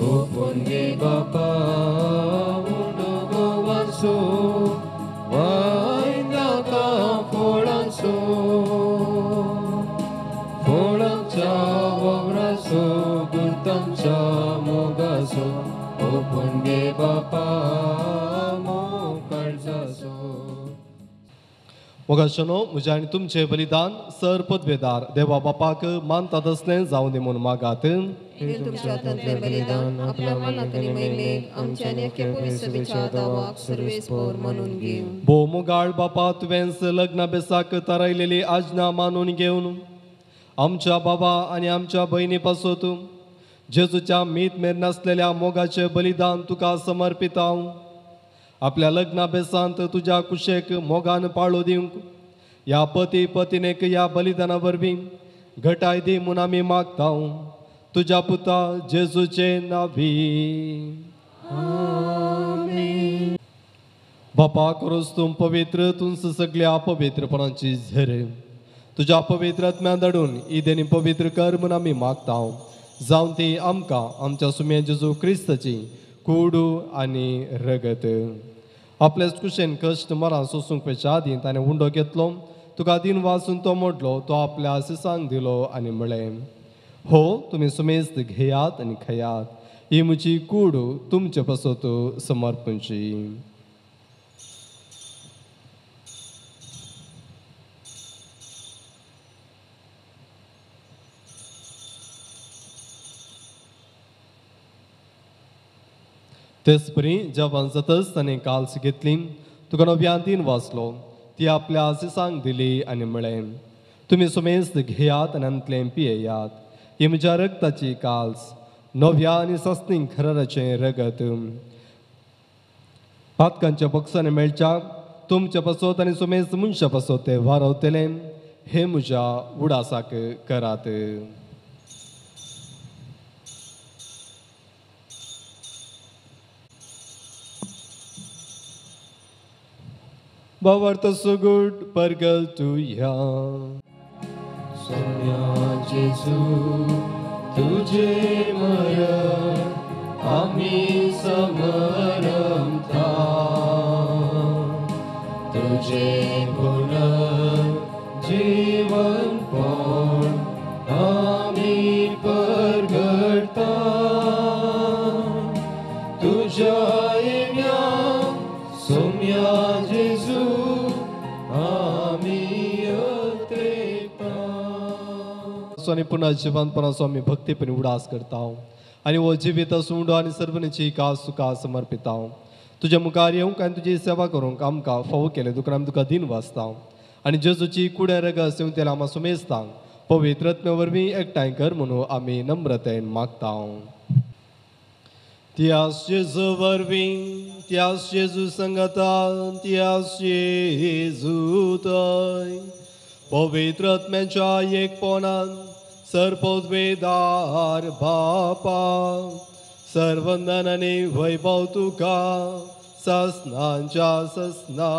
ओपून घे बापा उंडो गोवांचो वाय नाका फोळांचो फोळांच्या वावराचो गुंतांच्या मोगाचो ओपून घे बापा मोगाशनो म्हजे आनी तुमचे बलिदान सर पदवेदार देवा बापाक मानतात असलें जावं दी म्हूण मागात
तुमच्या हातांतलें बलिदान आपल्या मनांतली महिमेक आमच्या नेके पवित्र सभेच्या दावाक सर्वेस्पर मानून घेवन
भोव मोगाळ बापा तुवेंच लग्नाभेसाक थारायलेली आज्ञा मानून घेवन आमच्या बाबा आनी आमच्या भयणी पासत जेजूच्या मीत मेर नासलेल्या मोगाचें बलिदान तुका समर्पित हांव आपल्या लग्नाभेसांत तुज्या कुशेक मोगान पाळो दिवंक ह्या पती पत्नीक ह्या बलिदाना वरवीं घटाय दी म्हूण आमी मागता तुज्या पुता जेजूचे नांवी बापा करोस तूं पवित्र तुंच सगळ्या पवित्रपणाची झर तुज्या पवित्र आत्म्या धाडून इदेनी पवित्र कर म्हूण आमी मागता जावं ती आमकां आमच्या सुमे जेजू क्रिस्ताची कूड आनी रगत आपल्याच कुशेन कश्ट मरां सोसूंक पेच्या आदीं ताणें उंडो घेतलो तुका दिन वाचून तो मोडलो तो आपल्या सिसांक दिलो आनी म्हळें हो तुमी सुमेस्त घेयात आनी खयात ही म्हजी कूड तुमचे पासत समर्पणची तेच परी जेवण जातच ताणें काल्स घेतली तुका नव्यान दिन वाचलो ती आपल्या आसिसांक दिली आनी म्हळें तुमी सुमेस्त घेयात आनी अंतलें पियेयात ही म्हज्या रगताची काल्स नव्या आनी सस्तीं खराराचें रगत पातकांच्या बॉक्सांनी मेळच्या तुमच्या पासत आनी सुमेस्त मनशा पासत तें वारवतलें हे म्हज्या उडासाक करात Bawarta sugut pergal tuya Sonya Jesu tuje maran Ami samaram tha Tuje punan jivan pon Ami pergalta Tuja imya Sonya Jesu स्वामी पुन्हा जिवंतपणाचो आमी भक्तीपणी उडास करता आनी हो जिवीत सुंडो आनी सर्वनीची कास तुका समर्पिता तुज्या मुखार येवंक आनी तुजी सेवा करूंक आमकां फावो केले तुका आमी तुका दिन वाचता आनी जेजूची कुडे रगस येवन तेला आमी सुमेस्तांक पवित्र आत्म्या वरवीं एकठांय कर म्हणून आमी नम्रतेन मागता त्यास जेजू वरवीं त्यास जेजू संगतान त्यास जेजू थंय पवित्र आत्म्याच्या एकपणान सरपदवेदार बापा सर्वंदन आनी वैभव तुका ससनांच्या ससना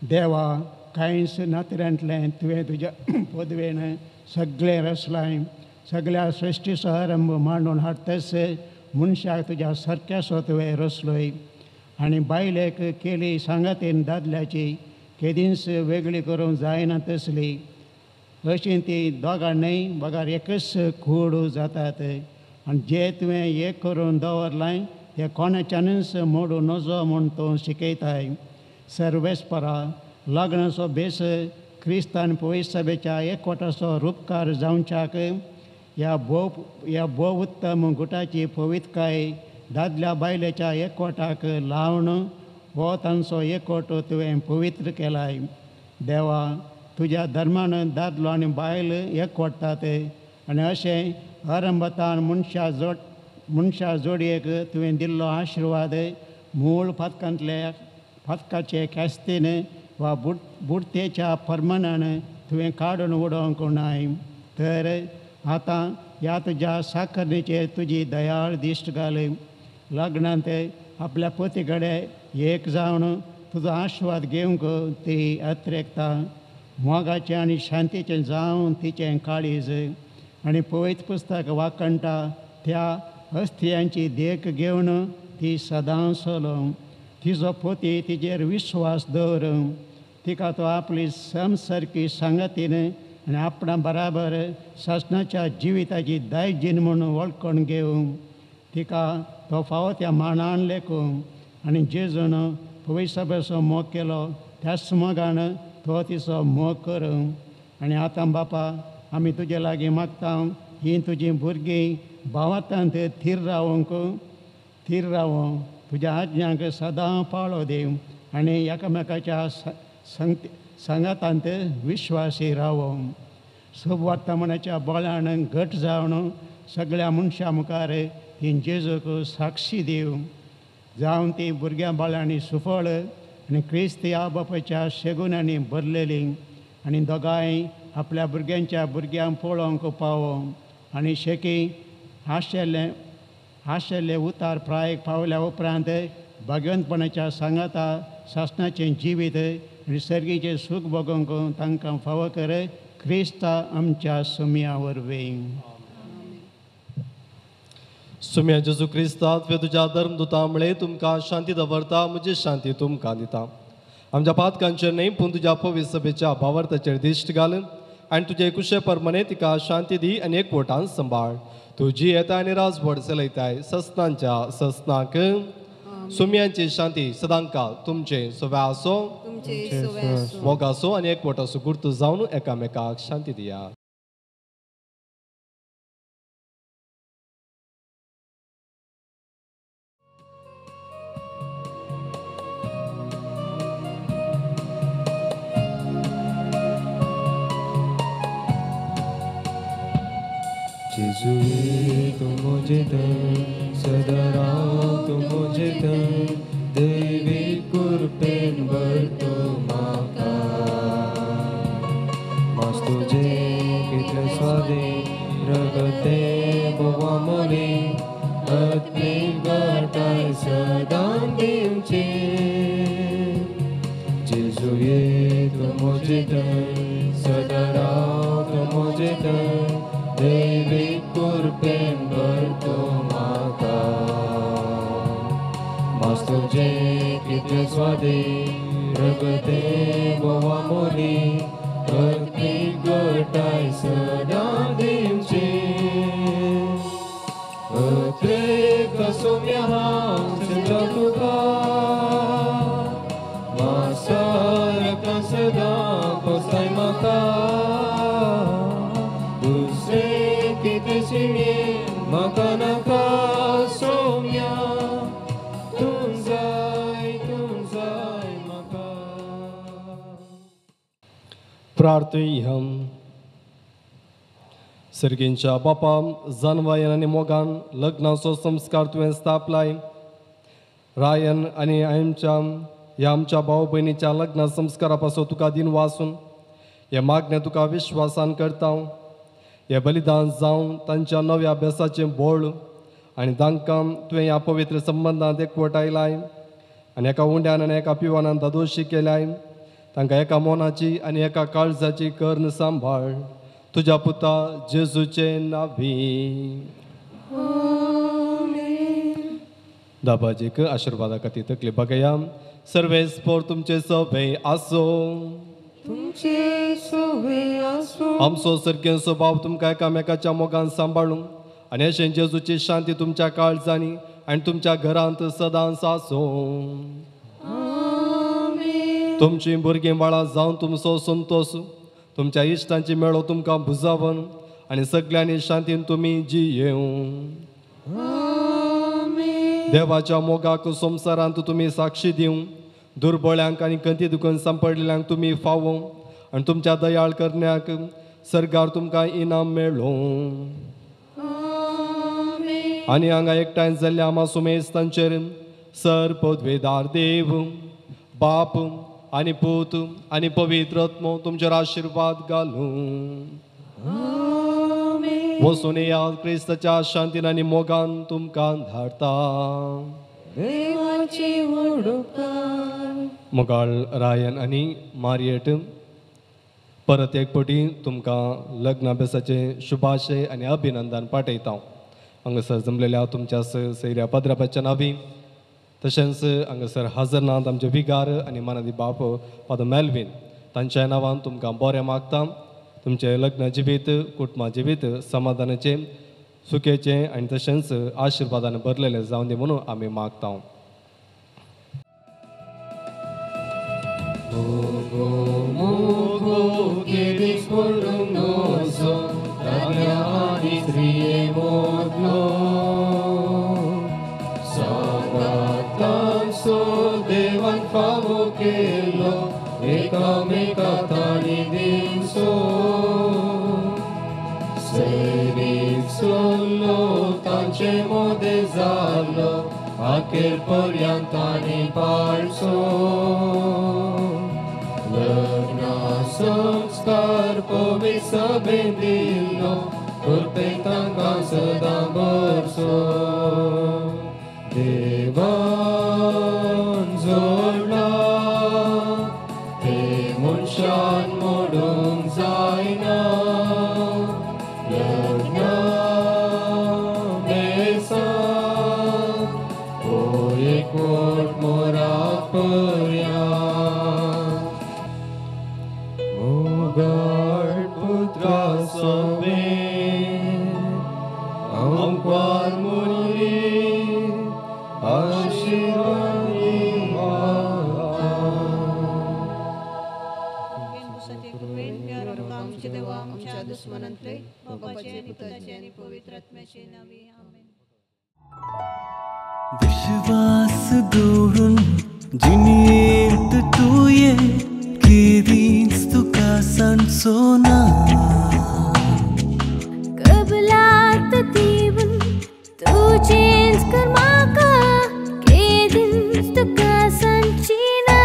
देवा कांयच नात्यांतलें तुवें तुज्या पदवेन सगळें रचलाय सगळ्या सृश्टीचो आरंभ मांडून हाडटस मनशाक तुज्या सारक्याचो तुवें रचलोय आनी बायलेक केली सांगातेन दादल्याची केदींच वेगळी करूंक जायना तसली अशीं ती दोगांय बगार एकच कूड जातात आनी जे तुवें एक करून दवरलाय ते कोणाच्यानूच मोडूं नजो म्हूण तूं शिकयताय सर्वेस्परा लग्नाचो बेस क्रिस्तान पवित्र सभेच्या एकवटाचो रूपकार जावच्याक ह्या भोव उत्तम गुटाची पवित्रकाय दादल्या बायलेच्या एकवटाक लावन हो तांचो एकवट तुवें पवित्र केलाय देवा तुज्या धर्मान दादलो आनी बायल एकवटात आनी अशें आरंभतान मनशा जोडयेक तुवें दिल्लो आशिर्वाद मूळ फातकांतल्या फातकाचे कास्तीन वा बुडतेच्या परमानान तुवें काडून उडोवंक नाय. तर आतां ह्या तुज्या साखरणेचेर तुजी दयाळ दिश्ट घाल. लग्नांत आपल्या पती कडेन एक जावन तुजो आशिर्वाद घेवंक ती अत्रेकता. मोगाचें आनी शांतीचें जावन तिचें काळीज. आनी पवित्र पुस्तक वाकणटा त्या अस्थियांची देख घेवन ती सदां चलो. तिजो पती तिजेर विश्वास दवर. तिका तो आपली समसारकी सांगातीन आनी आपणा बराबर शासनाच्या जिविताची दायजीन म्हणून वळखून घेवं. तिका तो फावो त्या मांडान लेखूं आनी जेजून पवित्र सभेचो मोग केलो त्याच मोगान तो तिचो मोग कर. आनी आतां बापा आमी तुजे लागीं मागता ही तुजीं भुरगीं भावांतांत थीर रावों तुज्या आज्ञांक सदां पाळो देव आनी एकामेकाच्या सांगातांत विश्वासी रावों. सुवर्तमानाच्या बळान घट जावन सगळ्या मनशां मुखार ती जेजूक साक्षी दिव. जावन ती भुरग्यां बाळांनी सुफळ आनी क्रिस्त ह्या बापाच्या शेगुनांनी भरलेलीं आनी दोगांय आपल्या भुरग्यांक पळोवंक पावो. आनी शेकी आशेल्ले उतार प्रायक पावल्या उपरांत भगवंतपणाच्या सांगाता शासनाचें जिवीत आनी सर्गीचें सूख भोगूंक तांकां फावो कर. क्रिस्ता आमच्या सुमया वरवीं.
सुम्या जेजू क्रिस्ता तुवें तुज्या धर्मदुतां मुळे तुमकां शांती दवरता. म्हजी शांती तुमकां दिता. आमच्या पातकांचेर न्ही पूण तुज्या पवित्र सभेच्या भावार्थाचेर दिश्ट घाल आनी तुजे कुशे परमने तिका शांती दी आनी एकवटान सांबाळ. तुजी येता आनी राजवट चलयताय सस्नांच्या सस्नाक. सुम्यांची शांती सदांकाळ तुमचे सोव्या आसो मोगासो आनी एकवटासो गुर्त जावन एकामेकाक शांती दिया.
Jésus, tu मुझे दर सदा राव तू मुझे दर देवी कृपेन भरतो म्हाका. मास तुजे कितले स्वादी रगते बोवा मोली अत्मी घटाय सदां दिवचे. जेजू ये तू मुझे दर सदा राव तू मुझे दर देवी कृपेन भरतो म्हाका. मास तुजे कितले स्वादी रगते बोवा मोली अत्मी घटाय सदां दिवचे. अत्रेक सोम्या हांव सदा तुका मासारका सदां कोस्ताय म्हाका. दुसरे कितें शिणे म्हाका नाका सोम्या तूं जाय म्हाका.
प्रार्थयम. सर्गींच्या बापा जानवायन आनी मोगान लग्नाचो संस्कार तुवें स्थापलाय. रायन आनी आमच्या भाव भयणीच्या लग्ना संस्कारा पासून तुका दिन वाचून हे मागणें तुका विश्वासान करता. हे बलिदान जावन तांच्या नव्या अभ्यासाचें बोळ आनी तांकां तुवें ह्या पवित्र संबंदांत एकवटायलाय आनी एका उंड्यान आनी एका पिवानान दादोशी केल्याय. तांकां एका मोनाची आनी एका काळजाची कर्ण सांबाळ तुज्या पुता जेजूचे नांवी. दाबाजीक आशिर्वादा खातीर तकली बगया. सर्वेस्पोर तुमचे सभे आसो. आमचो सर्गेचो भाव तुमकां एकामेकाच्या मोगान सांबाळूं आनी अशें जेजूची शांती तुमच्या काळजांनी आनी तुमच्या घरांत सदांच आसो. तुमची भुरगीं बाळां जावन तुमचो संतोष तुमच्या इश्टांची मेळो तुमकां बुजावन आनी सगळ्यांनी शांतीन तुमी जियेवं. देवाच्या मोगाक संवसारांत तुमी साक्षी दिवं. दुर्बळ्यांक आनी कंती दुखून सांपडलेल्यांक तुमी फावो आनी तुमच्या दयाळ करण्याक सरकार तुमकां इनाम मेळो. आनी हांगा एकठांय जाल्ल्या आमा सुमेस्तांचेर सर पदवेदार देव बाप आनी पूत आनी पवित्र आत्मो तुमचेर आशीर्वाद घालूं. वचून याद क्रिस्ताच्या शांतीन आनी मोगान तुमकां धाडटा. मुगाळ रायन आनी मारियट परत एक पटी तुमकां लग्न अभ्यासाचे शुभाशय आनी अभिनंदन पाठयता. हांगासर जमलेल्या तुमच्या सैऱ्या पद्रापाच्या नांवी तशेंच हांगासर हजर नात आमचे विगार आनी मानादी बाप फादर मेल्वीन तांच्या नांवान तुमकां बरें मागता. तुमचें लग्न जिवीत कुटुंबा जिवीत समाधानाचें सुखेचें आनी तशेंच आशिर्वादान भरलेलें जावन दी म्हणून आमी मागता.
देवान फावो केलो एकामेका ताणी दिवचो. सैरीक चल्लो तांचे मोदे जालो आखेर पर्यंत ताणी पाळचो. लग्ना संस्कार पवित्र सभेन दिल्लो करपेक तांकां सदां बरचो. देवान जोडला ते मनशान मोडूंक जायना. लग्ना बेसान ओ एकवट मोराक पर्यंत. मोगाळ पुत्रा सभेन आमकां मुरी
विश्वास दवरून जिणेंत तुये केदींच तुका सांडचो ना.
कबलात दिवन तुजेंच कर म्हाका केदींच तुका सांडची ना.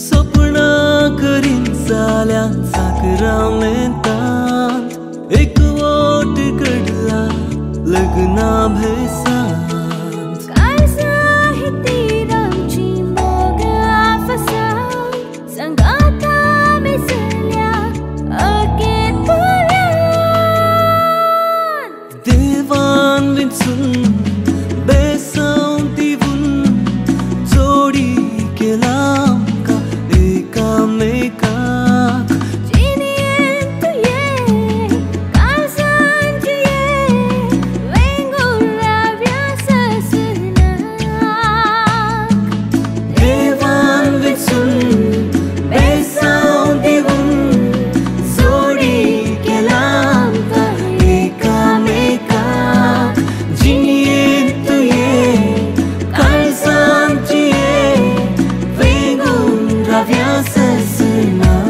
सपनां करीन जाल्या साकरामेंतांत एकवट घडला लग्ना भेसांत.
काळजा ही तिरांची मोगा फसांत संगाता मिसळ्या अखेर पर्यंत.
देवान विंचून बेसांव दिवून जोडी केला आमकां एकामेकाक.
जिणेंत तुये काळजांत तुये वेंगून रावया ससनाक.
देवान विंचून बेसांव दिवून जोडी केला आमकां एकामेकाक. जिणेंत तुये काळजांत तुये वेंगून रावया ससनाक.